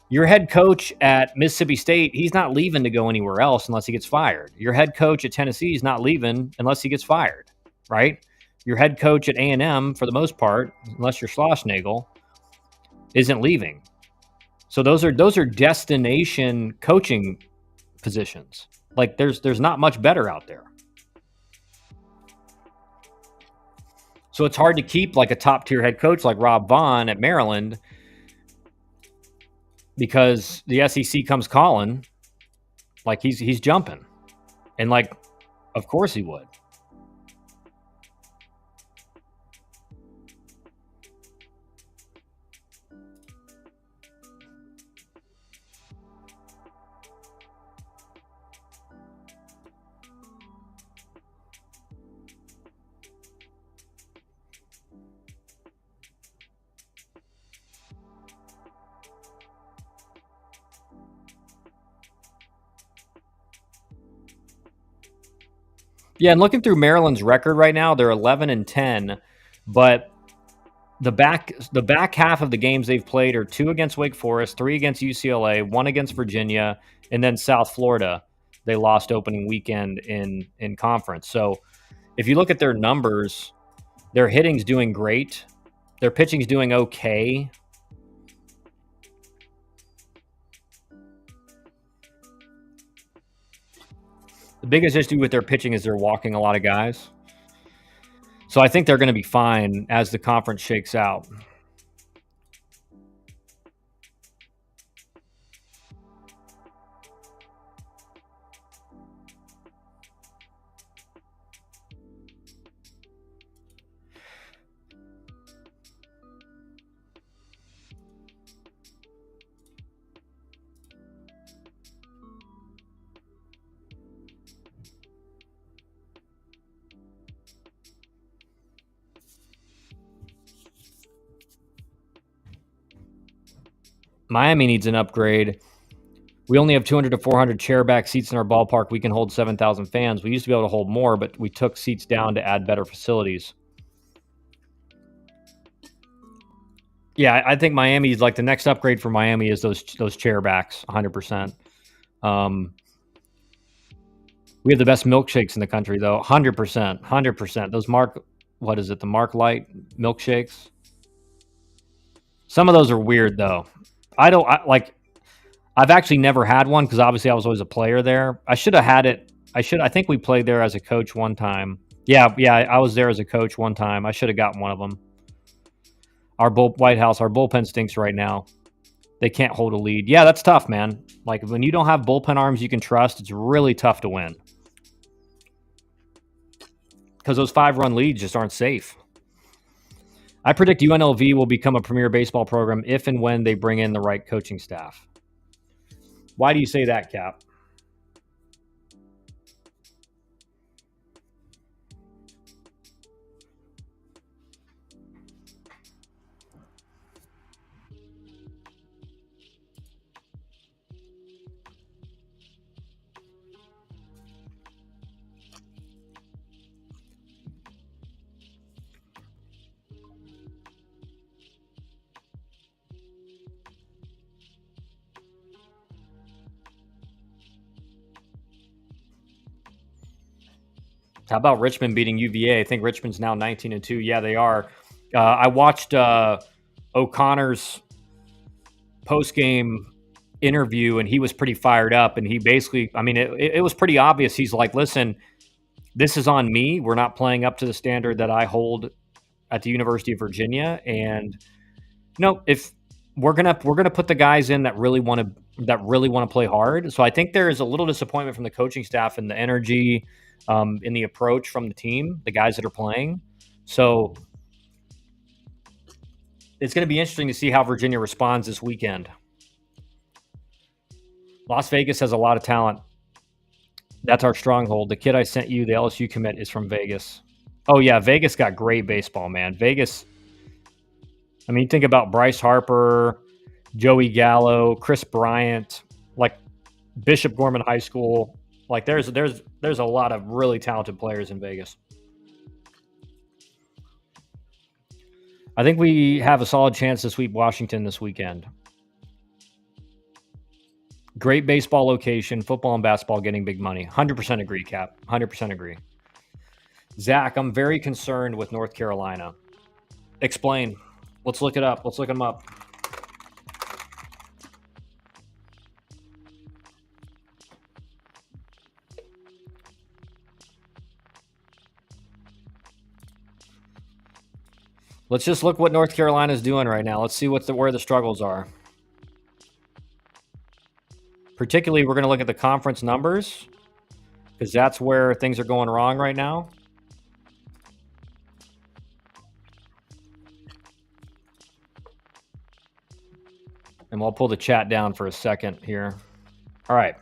your head coach at Mississippi State, he's not leaving to go anywhere else unless he gets fired. Your head coach at Tennessee is not leaving unless he gets fired, right? Your head coach at A&M, for the most part, unless you're Schlossnagel, isn't leaving. So those are destination coaching positions. Like there's not much better out there. So it's hard to keep like a top tier head coach like Rob Vaughn at Maryland because the SEC comes calling, like he's jumping, and like, of course he would. Yeah, and looking through Maryland's record right now, they're 11-10, but the back half of the games they've played are 2 against Wake Forest, 3 against UCLA, 1 against Virginia, and then South Florida. They lost opening weekend in conference. So if you look at their numbers, their hitting's doing great, their pitching's doing okay. The biggest issue with their pitching is they're walking a lot of guys. So I think they're going to be fine as the conference shakes out. Miami needs an upgrade. We only have 200 to 400 chairback seats in our ballpark. We can hold 7,000 fans. We used to be able to hold more, but we took seats down to add better facilities. Yeah, I think Miami's like the next upgrade for Miami is those chairbacks, 100%. We have the best milkshakes in the country, though, 100%, 100%. Those what is it? The Mark Light milkshakes. Some of those are weird, though. I've actually never had one because obviously I was always a player there. I should have had it. I think we played there as a coach one time. Yeah, I was there as a coach one time. I should have gotten one of them. White House, our bullpen stinks right now. They can't hold a lead. Yeah, that's tough, man. Like when you don't have bullpen arms you can trust, it's really tough to win. Because those 5-run leads just aren't safe. I predict UNLV will become a premier baseball program if and when they bring in the right coaching staff. Why do you say that, Cap? How about Richmond beating UVA? I think Richmond's now 19-2. Yeah, they are. I watched O'Connor's post-game interview, and he was pretty fired up. And he basically, I mean, it was pretty obvious. He's like, listen, this is on me. We're not playing up to the standard that I hold at the University of Virginia. And if we're gonna put the guys in that really want to play hard. So I think there is a little disappointment from the coaching staff and the energy, in the approach from the team, the guys that are playing. So it's going to be interesting to see how Virginia responds this weekend. Las Vegas has a lot of talent. That's our stronghold. The kid I sent you, the LSU commit, is from Vegas. Oh yeah, Vegas got great baseball, man. Vegas. I mean, think about Bryce Harper, Joey Gallo, Chris Bryant, like Bishop Gorman High School. Like there's a lot of really talented players in Vegas. I think we have a solid chance to sweep Washington this weekend. Great baseball location, football and basketball getting big money. 100% agree, Cap. 100% agree. Zach, I'm very concerned with North Carolina. Explain. Let's look it up. Let's look them up. Let's just look what North Carolina is doing right now. Let's see where the struggles are. Particularly, we're going to look at the conference numbers because that's where things are going wrong right now. And we'll pull the chat down for a second here. All right.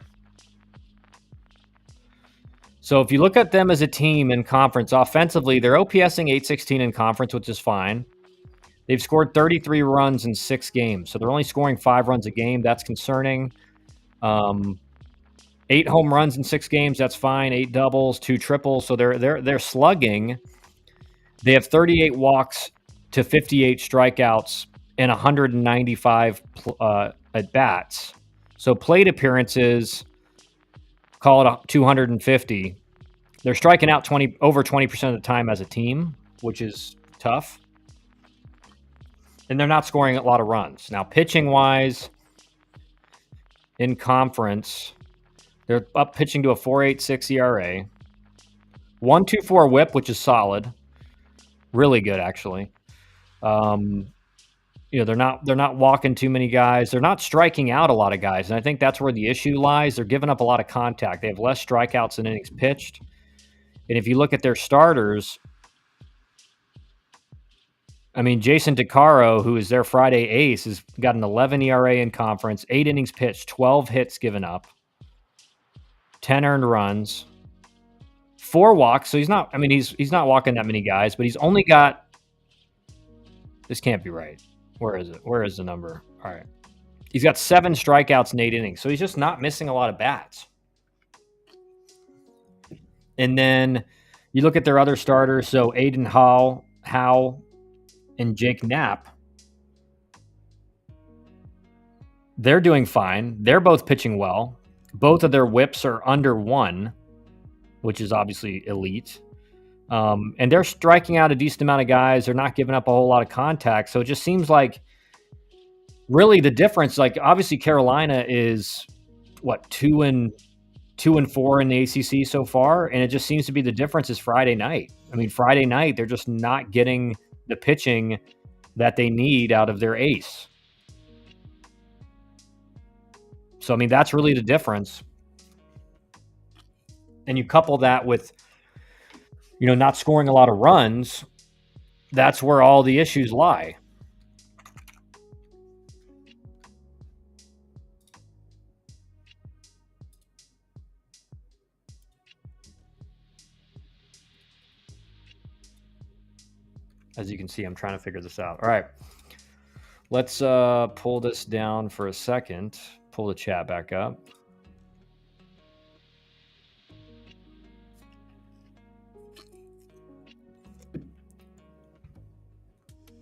So if you look at them as a team in conference, offensively, they're OPSing 816 in conference, which is fine. They've scored 33 runs in 6 games. So they're only scoring 5 runs a game. That's concerning. 8 home runs in 6 games. That's fine. 8 doubles, 2 triples. So they're slugging. They have 38 walks to 58 strikeouts and 195 at bats. So plate appearances, call it 250. They're striking out over 20% of the time as a team, which is tough. And they're not scoring a lot of runs. Now, pitching-wise, in conference, they're up pitching to a 4.86 ERA. 1.24 WHIP, which is solid. Really good, actually. They're not walking too many guys. They're not striking out a lot of guys, and I think that's where the issue lies. They're giving up a lot of contact. They have less strikeouts than innings pitched. And if you look at their starters, I mean, Jason DeCaro, who is their Friday ace, has got an 11 ERA in conference, 8 innings pitched, 12 hits given up, 10 earned runs, 4 walks. So he's not walking that many guys, but he's only got, this can't be right. Where is it? Where is the number? All right. He's got 7 strikeouts in 8 innings. So he's just not missing a lot of bats. And then you look at their other starters. So Aiden Howe, and Jake Knapp. They're doing fine. They're both pitching well. Both of their whips are under 1, which is obviously elite. And they're striking out a decent amount of guys. They're not giving up a whole lot of contact. So it just seems like really the difference, like obviously Carolina is 2-4 in the ACC so far. And it just seems to be the difference is Friday night. I mean, Friday night, they're just not getting the pitching that they need out of their ace. So, I mean, that's really the difference. And you couple that with, not scoring a lot of runs, that's where all the issues lie. As you can see, I'm trying to figure this out. All right. Let's pull this down for a second. Pull the chat back up.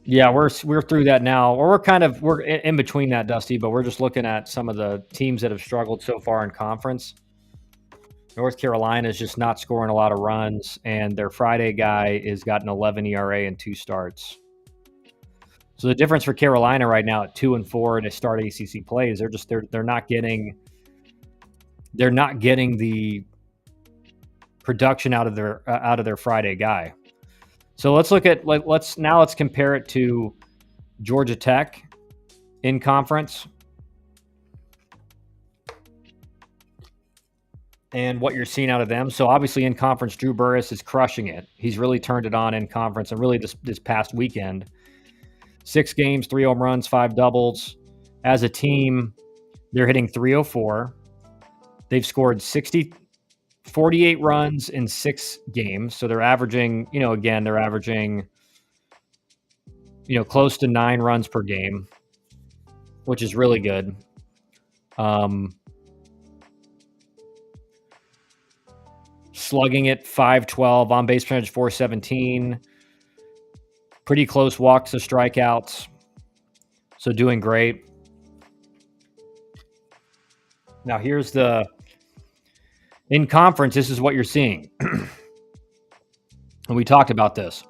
Yeah, we're through that now. Or we're in between that, Dusty, but we're just looking at some of the teams that have struggled so far in conference. North Carolina is just not scoring a lot of runs, and their Friday guy has got an 11 ERA and 2 starts. So the difference for Carolina right now at 2-4 to start ACC play is they're not getting the production out of their Friday guy. So let's let's compare it to Georgia Tech in conference. And what you're seeing out of them. So obviously in conference, Drew Burris is crushing it. He's really turned it on in conference, and really this past weekend. 6 games, 3 home runs, 5 doubles. As a team, they're hitting .304. They've scored 48 runs in 6 games. So they're averaging, again, they're averaging, close to 9 runs per game, which is really good. Slugging it 512, on base percentage 417. Pretty close walks to strikeouts. So doing great. Now here's in conference, this is what you're seeing. And we talked about this.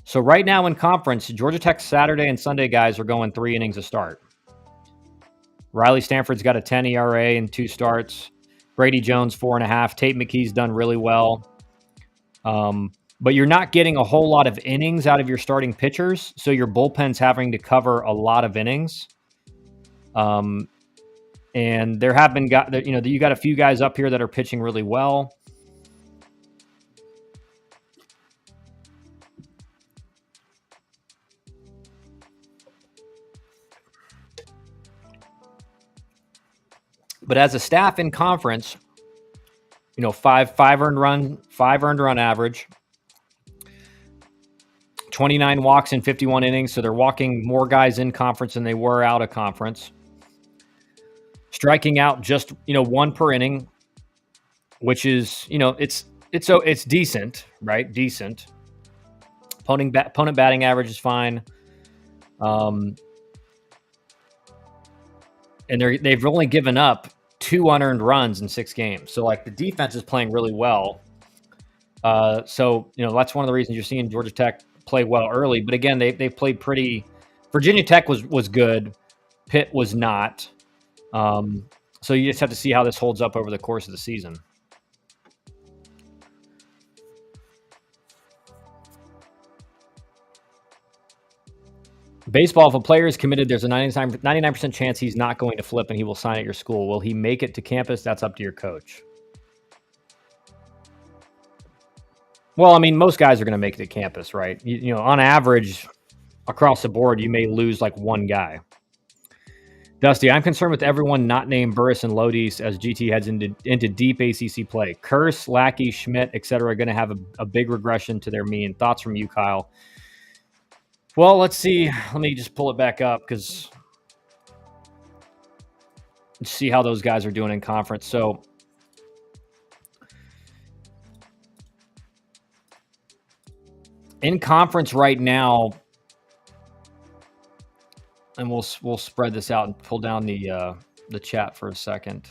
So right now in conference, Georgia Tech Saturday and Sunday guys are going 3 innings a start. Riley Stanford's got a 10 ERA in 2 starts. Brady Jones 4.5. Tate McKee's done really well. But you're not getting a whole lot of innings out of your starting pitchers, so your bullpen's having to cover a lot of innings. And there have been you got a few guys up here that are pitching really well. But as a staff in conference, five earned run average, 29 walks in 51 innings. So they're walking more guys in conference than they were out of conference. Striking out just 1 per inning, which is it's decent, right? Decent. Opponent batting average is fine. And they've only given up 2 unearned runs in 6 games. So the defense is playing really well. So that's one of the reasons you're seeing Georgia Tech play well early. But again, they played pretty. Virginia Tech was good. Pitt was not. So you just have to see how this holds up over the course of the season. Baseball, if a player is committed, there's a 99% chance he's not going to flip and he will sign at your school. Will he make it to campus? That's up to your coach. Well, I mean, most guys are going to make it to campus, right? On average, across the board, you may lose 1 guy. Dusty, I'm concerned with everyone not named Burris and Lodis as GT heads into deep ACC play. Curse, Lackey, Schmidt, etc. are going to have a big regression to their mean. Thoughts from you, Kyle? Well, let's see. Let me just pull it back up because see how those guys are doing in conference. So in conference right now, and we'll spread this out and pull down the chat for a second.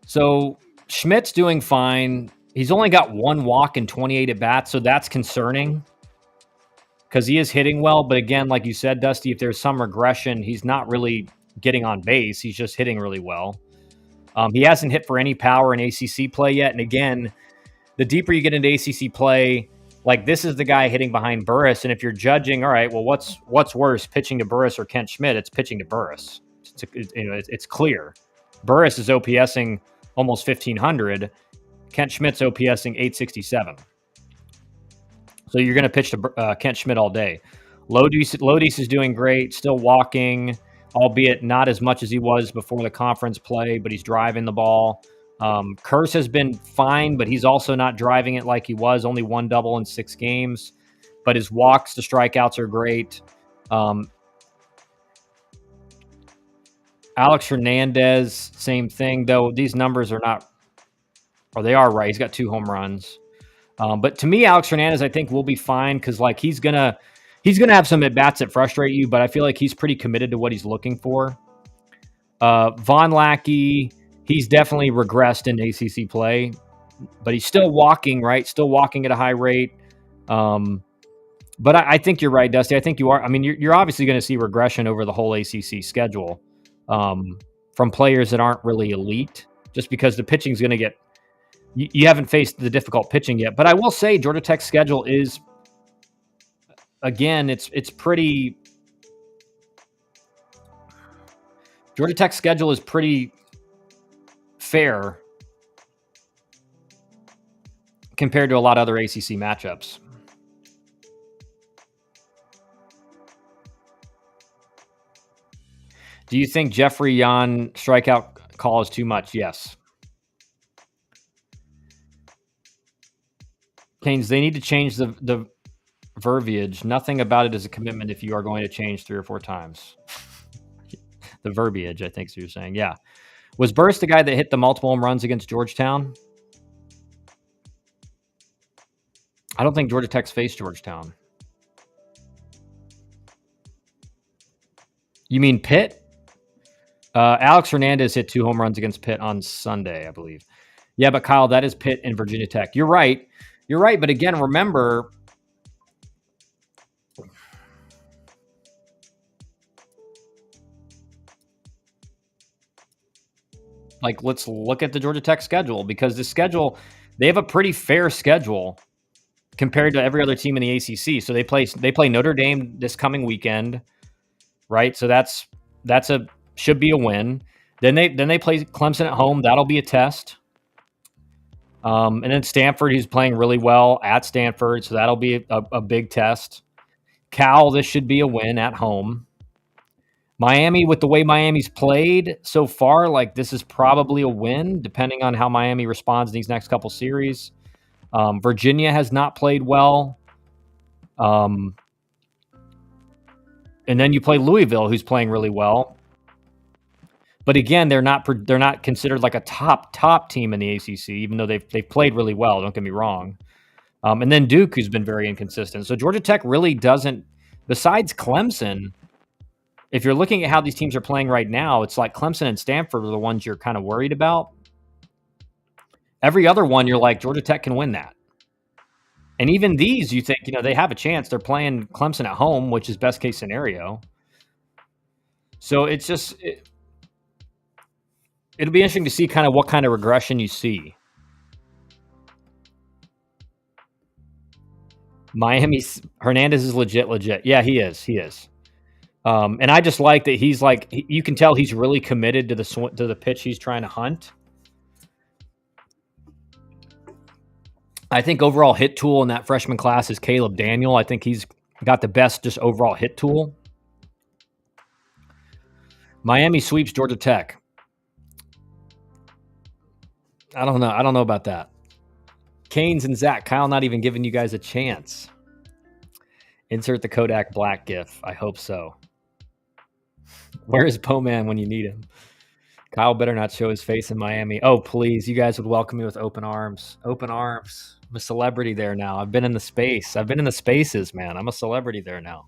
So Schmidt's doing fine. He's only got 1 walk and 28 at bats, so that's concerning because he is hitting well. But again, like you said, Dusty, if there's some regression, he's not really getting on base. He's just hitting really well. He hasn't hit for any power in ACC play yet. And again, the deeper you get into ACC play, this is the guy hitting behind Burris. And if you're judging, all right, well, what's worse, pitching to Burris or Kent Schmidt? It's pitching to Burris. It's clear. Burris is OPSing almost 1,500. Kent Schmidt's OPSing 867. So you're going to pitch to Kent Schmidt all day. Lodis is doing great, still walking, albeit not as much as he was before the conference play, but he's driving the ball. Curse has been fine, but he's also not driving it like he was. Only 1 double in 6 games, but his walks to strikeouts are great. Alex Hernandez, same thing, though these numbers are not, or they are right. He's got 2 home runs. But to me, Alex Hernandez, I think will be fine because he's gonna have some at bats that frustrate you, but I feel like he's pretty committed to what he's looking for. Von Lackey, he's definitely regressed in ACC play, but he's still walking, right? Still walking at a high rate. But I think you're right, Dusty. I think you are. I mean, you're obviously going to see regression over the whole ACC schedule from players that aren't really elite, just because the pitching is going to get. You haven't faced the difficult pitching yet, but I will say Georgia Tech's schedule is, again, it's pretty. Georgia Tech's schedule is pretty fair compared to a lot of other ACC matchups. Do you think Jeffrey Yan strikeout call is too much? Yes. Canes, they need to change the verbiage. Nothing about it is a commitment if you are going to change 3 or 4 times. The verbiage, I think, is what you're saying. Yeah. Was Burris the guy that hit the multiple home runs against Georgetown? I don't think Georgia Tech's faced Georgetown. You mean Pitt? Alex Hernandez hit 2 home runs against Pitt on Sunday, I believe. Yeah, but Kyle, that is Pitt and Virginia Tech. You're right. You're right. But again, remember, like, let's look at the Georgia Tech schedule, because the schedule, they have a pretty fair schedule compared to every other team in the ACC. So they play Notre Dame this coming weekend, right? So that's should be a win. Then they play Clemson at home. That'll be a test. And then Stanford, who's playing really well at Stanford, so that'll be a big test. Cal, this should be a win at home. Miami, with the way Miami's played so far, like, this is probably a win, depending on how Miami responds in these next couple series. Virginia has not played well. And then you play Louisville, who's playing really well. But again, they're not considered like a top team in the ACC, even though they've played really well. Don't get me wrong. And then Duke, who's been very inconsistent. So Georgia Tech really doesn't. Besides Clemson, if you're looking at how these teams are playing right now, it's like Clemson and Stanford are the ones you're kind of worried about. Every other one, you're like, Georgia Tech can win that. And even these, you think, they have a chance. They're playing Clemson at home, which is best case scenario. So it's just. It'll be interesting to see kind of what kind of regression you see. Miami's Hernandez is legit. Yeah, he is. And I just like that he's like, you can tell he's really committed to the pitch he's trying to hunt. I think overall hit tool in that freshman class is Caleb Daniel. I think he's got the best just overall hit tool. Miami sweeps Georgia Tech. I don't know about that. Canes and Zach, Kyle not even giving you guys a chance. Insert the Kodak Black gif. I hope so. Where is Po-Man when you need him? Kyle better not show his face in Miami. Oh, please. You guys would welcome me with open arms. Open arms. I'm a celebrity there now. I've been in the space. I've been in the spaces, man. I'm a celebrity there now.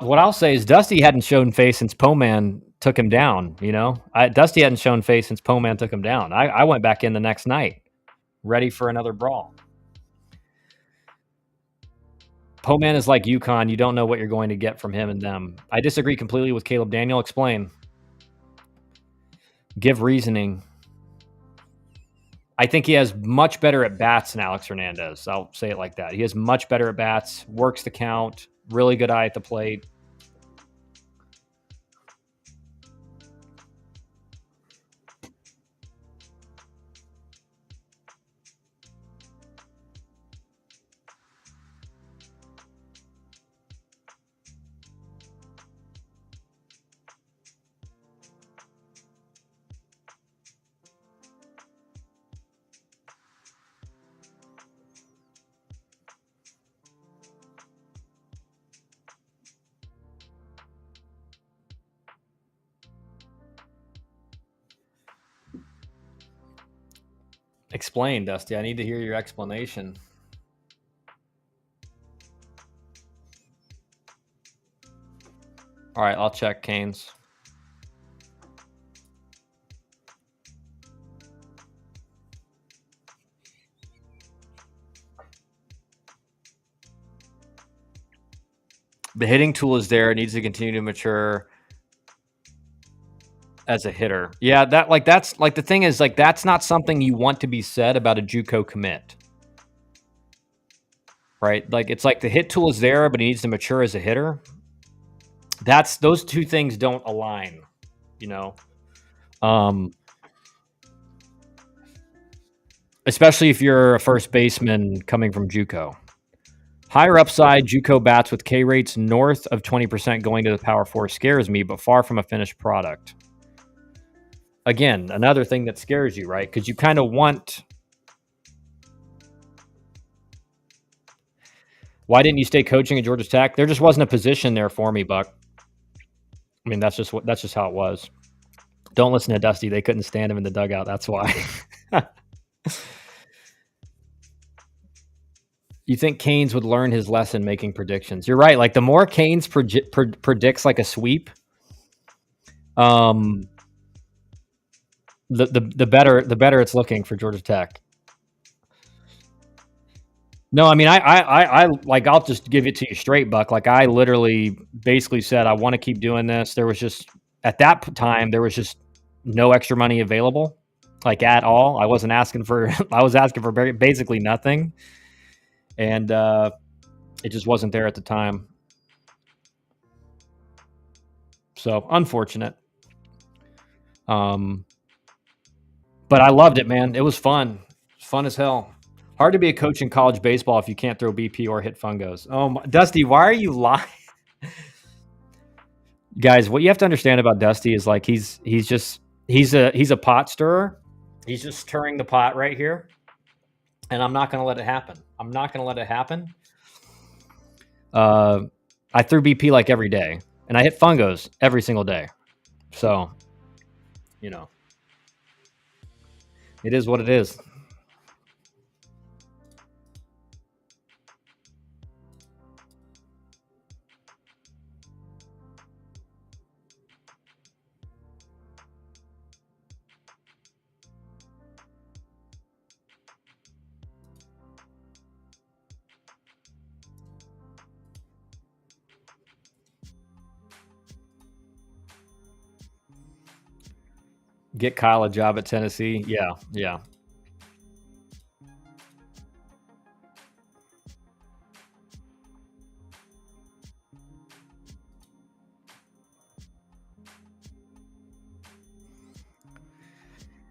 What I'll say is Dusty hadn't shown face since Po-Man took him down, Dusty hadn't shown face since Po-Man took him down. I went back in the next night, ready for another brawl. Po-Man is like UConn. You don't know what you're going to get from him and them. I disagree completely with Caleb Daniel. Explain. Give reasoning. I think he has much better at bats than Alex Hernandez. I'll say it like that. He has much better at bats, works the count, really good eye at the plate. Explain, Dusty. I need to hear your explanation. All right, I'll check Canes. The hitting tool is there. It needs to continue to mature as a hitter. Yeah, that's like the thing is, like, that's not something you want to be said about a JUCO commit. Right? Like, it's like the hit tool is there, but he needs to mature as a hitter. Those two things don't align, especially if you're a first baseman coming from JUCO. Higher upside JUCO bats with K rates north of 20% going to the Power 4 scares me, but far from a finished product. Again, another thing that scares you, right? Because you kind of want Why didn't you stay coaching at Georgia Tech? There just wasn't a position there for me, Buck. I mean, that's just how it was. Don't listen to Dusty. They couldn't stand him in the dugout. That's why. You think Canes would learn his lesson making predictions? You're right. Like the more Canes predicts like a sweep, the better it's looking for Georgia Tech. No, I mean, I like, I'll just give it to you straight, Buck. Like, I literally basically said, I want to keep doing this. There was just, at that time, there was just no extra money available, like at all. I wasn't asking for, I was asking for basically nothing. And it just wasn't there at the time. So unfortunate. But I loved it, man. It was fun. Fun as hell. Hard to be a coach in college baseball if you can't throw BP or hit fungos. Oh, my, Dusty, why are you lying? Guys, what you have to understand about Dusty is like he's a pot stirrer. He's just stirring the pot right here, and I'm not going to let it happen. I'm not going to let it happen. I threw BP like every day, and I hit fungos every single day. So, you know, it is what it is. Get Kyle a job at Tennessee. Yeah, yeah.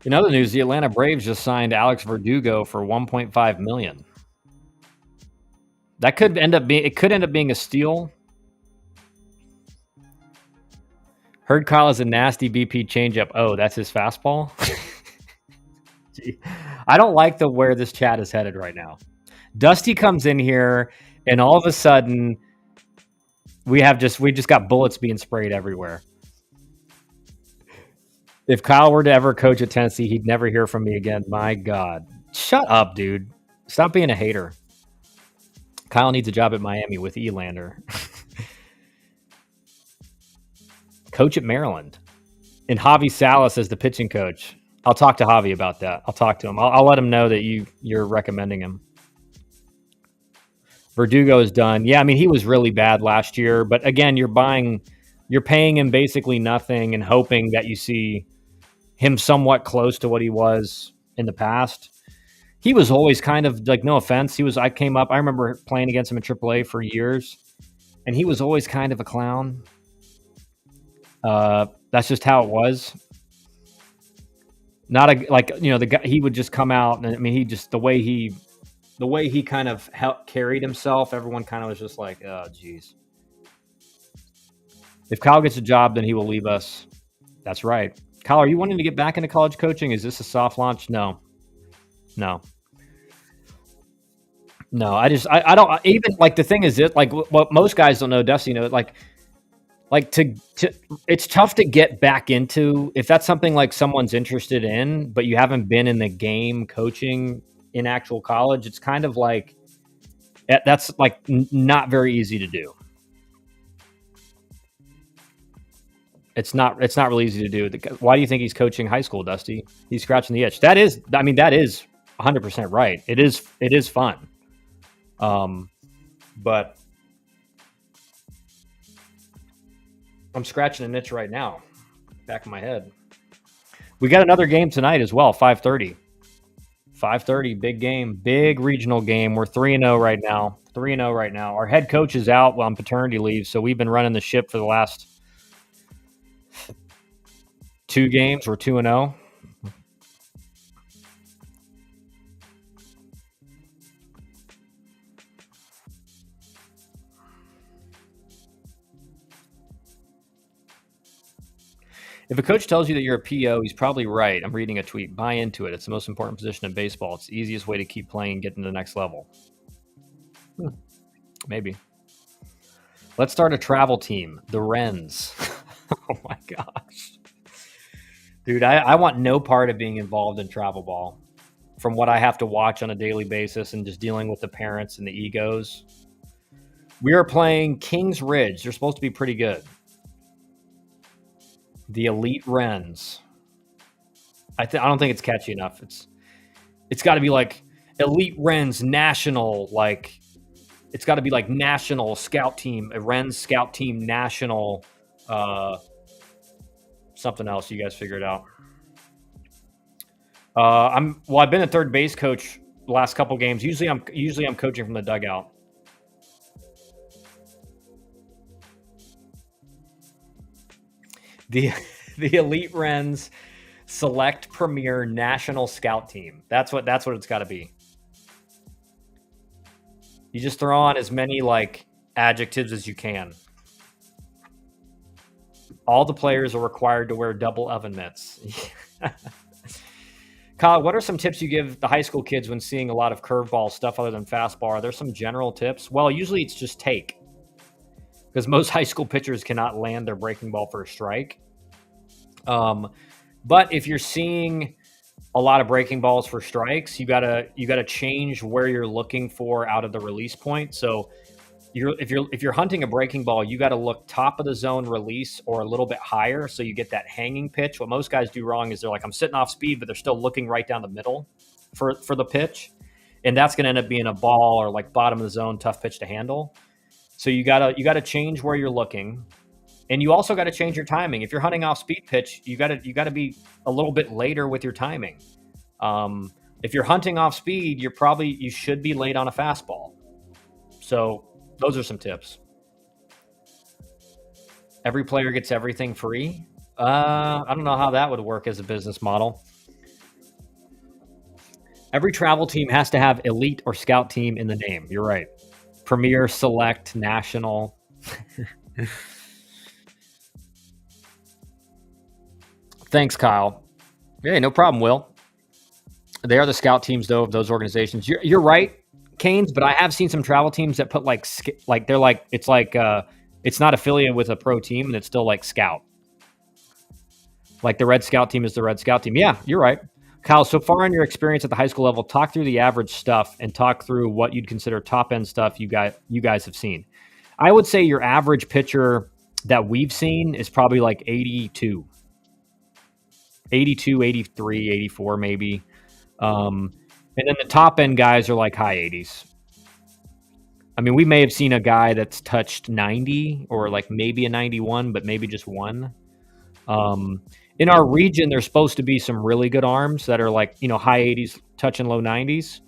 In other news, the Atlanta Braves just signed Alex Verdugo for $1.5 million. That could end up being a steal. Heard Kyle is a nasty BP changeup. Oh, that's his fastball. I don't like where this chat is headed right now. Dusty comes in here, and all of a sudden, we just got bullets being sprayed everywhere. If Kyle were to ever coach at Tennessee, he'd never hear from me again. My God. Shut up, dude. Stop being a hater. Kyle needs a job at Miami with Elander. Coach at Maryland. And Javi Salas as the pitching coach. I'll talk to Javi about that. I'll talk to him. I'll let him know that you're recommending him. Verdugo is done. Yeah, I mean, he was really bad last year. But again, you're paying him basically nothing and hoping that you see him somewhat close to what he was in the past. He was always kind of like, no offense. I remember playing against him in AAA for years, and he was always kind of a clown. That's just how it was. Not the guy, he would just come out, and I mean, he just, the way he kind of carried himself, everyone kind of was just like, oh, geez. If Kyle gets a job, then he will leave us. That's right. Kyle, are you wanting to get back into college coaching? Is this a soft launch? No. I don't even, like, the thing is, it like what most guys don't know, Dusty, to it's tough to get back into, if that's something like someone's interested in, but you haven't been in the game coaching in actual college. It's kind of like, that's like not very easy to do. It's not really easy to do. Why do you think he's coaching high school, Dusty? He's scratching the itch. That is 100% right. It is fun. But I'm scratching an itch right now, back of my head. We got another game tonight as well, 5:30. 5:30, big game, big regional game. We're 3-0 right now. 3-0 right now. Our head coach is out on paternity leave, so we've been running the ship for the last 2 games. We're 2-0. If a coach tells you that you're a PO, he's probably right. I'm reading a tweet. Buy into it. It's the most important position in baseball. It's the easiest way to keep playing and get to the next level. Maybe. Let's start a travel team, the Wrens. Oh my gosh. Dude, I want no part of being involved in travel ball. From what I have to watch on a daily basis and just dealing with the parents and the egos. We are playing Kings Ridge. They're supposed to be pretty good. The Elite Wrens. I don't think it's catchy enough. It's got to be like Elite Wrens National, like it's got to be like National Scout Team, a Wrens Scout Team National, something else. You guys figure it out. I've been a third base coach the last couple games. Usually I'm coaching from the dugout. The Elite Wrens Select Premier National Scout Team. That's what it's got to be. You just throw on as many like adjectives as you can. All the players are required to wear double oven mitts. Kyle, what are some tips you give the high school kids when seeing a lot of curveball stuff other than fastball? Are there some general tips? Well, usually it's just take, because most high school pitchers cannot land their breaking ball for a strike. But if you're seeing a lot of breaking balls for strikes, you gotta change where you're looking for out of the release point. So if you're hunting a breaking ball, you got to look top of the zone release or a little bit higher, so you get that hanging pitch. What most guys do wrong is they're like, I'm sitting off speed, but they're still looking right down the middle for the pitch, and that's going to end up being a ball or like bottom of the zone, tough pitch to handle. So you gotta change where you're looking, and you also got to change your timing. If you're hunting off speed pitch, you got to be a little bit later with your timing. If you're hunting off speed, you should be late on a fastball. So those are some tips. Every player gets everything free. I don't know how that would work as a business model. Every travel team has to have elite or scout team in the name. You're right. Premier, select, national. Thanks, Kyle. Yeah, no problem, Will. They are the scout teams, though, of those organizations. You're right, Canes, but I have seen some travel teams that put like they're like it's not affiliated with a pro team, and it's still like scout. Like the Red Scout team is the Red Scout team. Yeah, you're right. Kyle, so far in your experience at the high school level, talk through the average stuff and talk through what you'd consider top end stuff you guys have seen. I would say your average pitcher that we've seen is probably like 82, 83, 84 maybe. And then the top end guys are like high 80s. I mean, we may have seen a guy that's touched 90 or like maybe a 91, but maybe just one. In our region, there's supposed to be some really good arms that are like, high 80s, touching low 90s.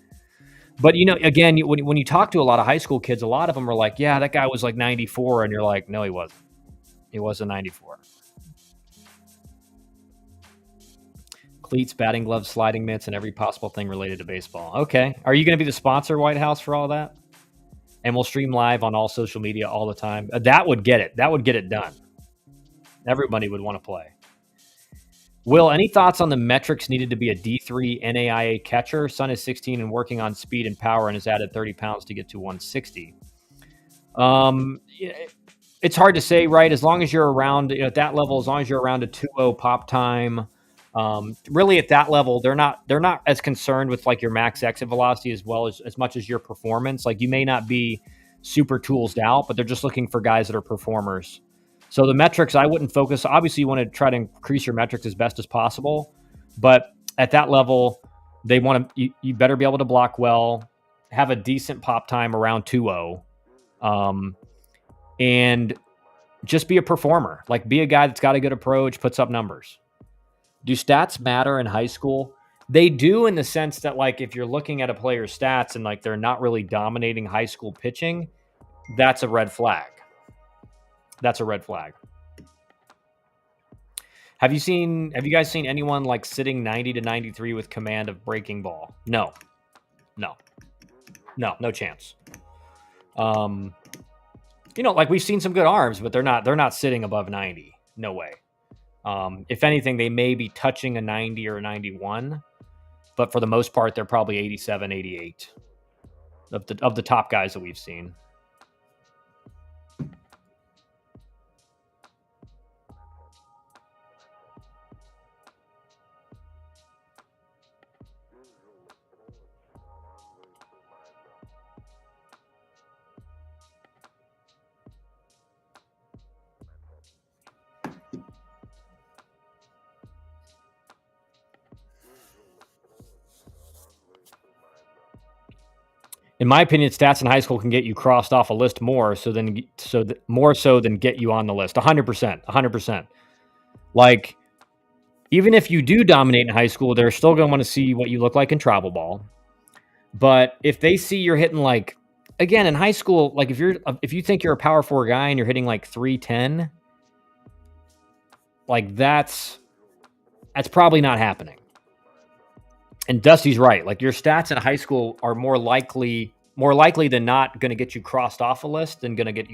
But, again, when you talk to a lot of high school kids, a lot of them are like, yeah, that guy was like 94. And you're like, no, he wasn't. He wasn't 94. Cleats, batting gloves, sliding mitts, and every possible thing related to baseball. Okay. Are you going to be the sponsor, White House, for all that? And we'll stream live on all social media all the time. That would get it. That would get it done. Everybody would want to play. Will, any thoughts on the metrics needed to be a D3 NAIA catcher? Son is 16 and working on speed and power and has added 30 pounds to get to 160. It's hard to say, right? As long as you're around at that level, as long as you're around a 2.0 pop time, really at that level, they're not as concerned with like your max exit velocity as much as your performance. Like you may not be super toolsed out, but they're just looking for guys that are performers. So the metrics, I wouldn't focus. Obviously, you want to try to increase your metrics as best as possible. But at that level, they want to. You better be able to block well, have a decent pop time around 2.0, and just be a performer. Like be a guy that's got a good approach, puts up numbers. Do stats matter in high school? They do in the sense that like if you're looking at a player's stats and like they're not really dominating high school pitching, that's a red flag. That's a red flag. Have you guys seen anyone like sitting 90 to 93 with command of breaking ball? No chance. Like we've seen some good arms, but they're not sitting above 90. No way. If anything, they may be touching a 90 or a 91, but for the most part, they're probably 87, 88 of the top guys that we've seen. In my opinion, stats in high school can get you crossed off a list more more so than get you on the list. 100%, 100%. Like, even if you do dominate in high school, they're still going to want to see what you look like in travel ball. But if they see you're hitting like, again, in high school, like if you think you're a power four guy and you're hitting like 310, like that's probably not happening. And Dusty's right. Like, your stats in high school are more likely than not going to get you crossed off a list than going to get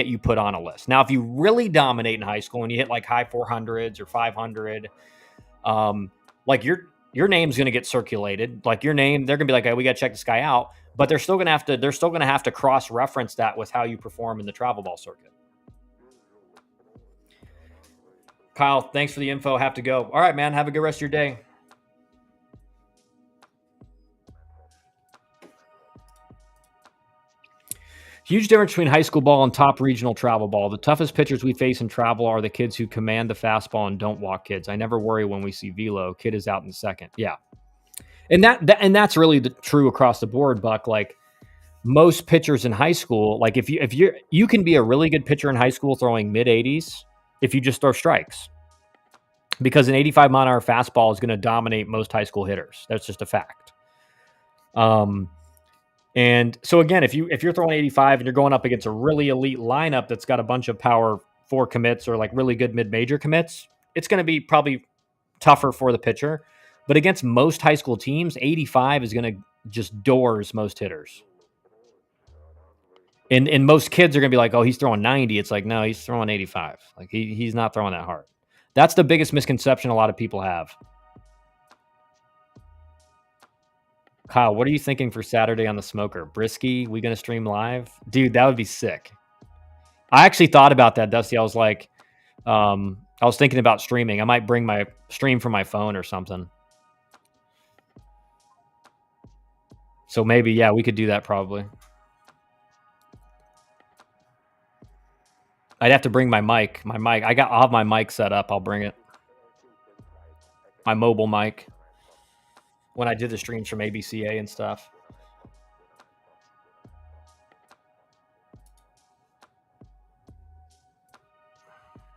you put on a list. Now, if you really dominate in high school and you hit like high 400s or 500, like your name's going to get circulated. Like, your name, they're going to be like, hey, we got to check this guy out. But they're still going to have to cross reference that with how you perform in the travel ball circuit. Kyle, thanks for the info. Have to go. All right, man. Have a good rest of your day. Huge difference between high school ball and top regional travel ball. The toughest pitchers we face in travel are the kids who command the fastball and don't walk kids. I never worry when we see velo. Kid is out in second. Yeah. And that's really true across the board, Buck. Like, most pitchers in high school, like if you can be a really good pitcher in high school throwing mid 80s if you just throw strikes. Because an 85 mile an hour fastball is going to dominate most high school hitters. That's just a fact. And so again, if you're throwing 85 and you're going up against a really elite lineup that's got a bunch of power four commits or like really good mid-major commits, it's going to be probably tougher for the pitcher. But against most high school teams, 85 is going to just doors most hitters. And most kids are going to be like, oh, he's throwing 90. It's like, no, he's throwing 85. Like, he's not throwing that hard. That's the biggest misconception a lot of people have. Kyle, what are you thinking for Saturday on the Smoker? Brisky, we going to stream live? Dude, that would be sick. I actually thought about that, Dusty. I was like, I was thinking about streaming. I might bring my stream from my phone or something. So maybe, yeah, we could do that probably. I'd have to bring my mic. I'll have my mic set up. I'll bring it. My mobile mic. When I did the streams from ABCA and stuff.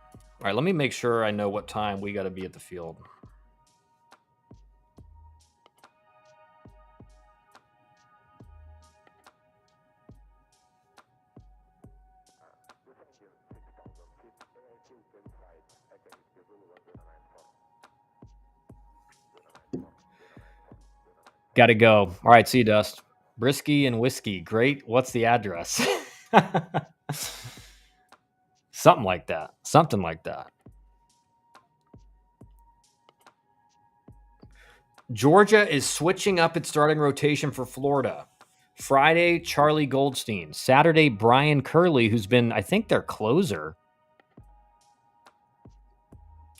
All right, let me make sure I know what time we got to be at the field. Got to go. All right, see you, Dust. Brisky and whiskey. Great. What's the address? Something like that. Georgia is switching up its starting rotation for Florida. Friday, Charlie Goldstein. Saturday, Brian Curley, who's been, I think, their closer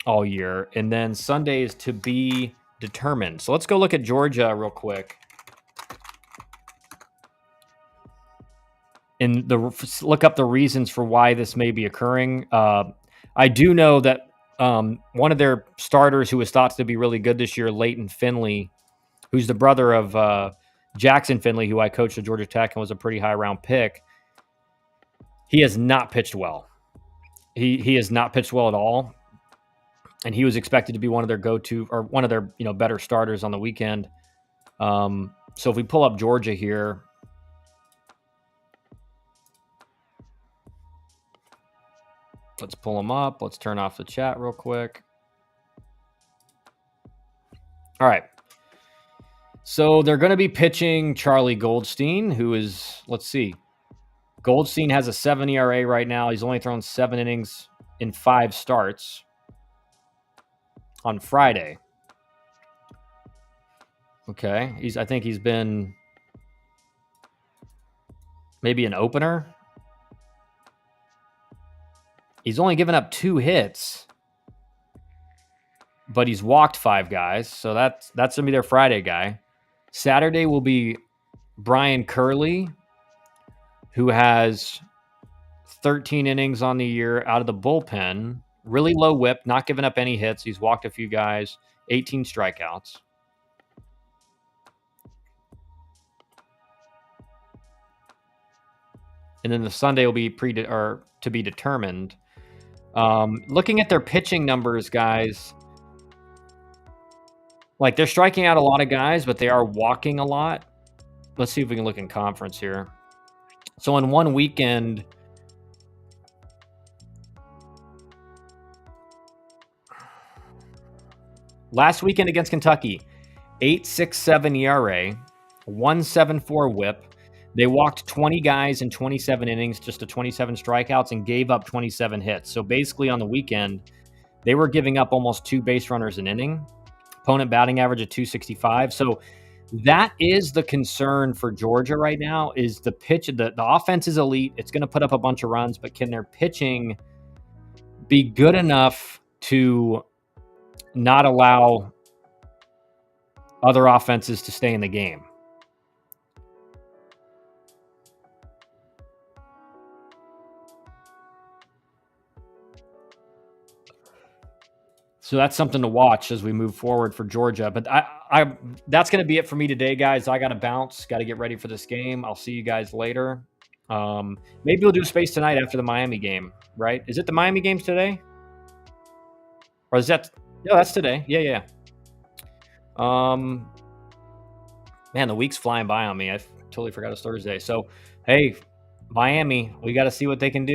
all year. And then Sunday is to be determined. So let's go look at Georgia real quick. And look up the reasons for why this may be occurring. I do know that one of their starters who was thought to be really good this year, Leighton Finley, who's the brother of Jackson Finley, who I coached at Georgia Tech and was a pretty high round pick, he has not pitched well. He has not pitched well at all. And he was expected to be one of their go-to or one of their better starters on the weekend. So if we pull up Georgia here, let's pull them up. Let's turn off the chat real quick. All right. So they're going to be pitching Charlie Goldstein, who is, let's see. Goldstein has a 7 ERA right now. He's only thrown 7 innings in 5 starts on Friday. Okay. I think he's been maybe an opener. He's only given up 2 hits, but he's walked 5 guys. So that's going to be their Friday guy. Saturday will be Brian Curley, who has 13 innings on the year out of the bullpen. Really low whip, not giving up any hits. He's walked a few guys, 18 strikeouts. and then the Sunday will be to be determined. Looking at their pitching numbers, guys, like they're striking out a lot of guys, but they are walking a lot. Let's see if we can look in conference here. So in one weekend, last weekend against Kentucky, 8.67 ERA, 1.74 WHIP. They walked 20 guys in 27 innings, just to 27 strikeouts, and gave up 27 hits. So basically, on the weekend, they were giving up almost 2 base runners an inning. Opponent batting average of 265. So that is the concern for Georgia right now. Is the pitch? The offense is elite. It's going to put up a bunch of runs, but can their pitching be good enough to not allow other offenses to stay in the game? So that's something to watch as we move forward for Georgia. But I that's going to be it for me today, guys. I got to bounce. Got to get ready for this game. I'll see you guys later. Maybe we'll do space tonight after the Miami game, right? Is it the Miami games today? Or is that? No, that's today. Yeah. Man, the week's flying by on me. I totally forgot it's Thursday. So, hey, Miami, we got to see what they can do.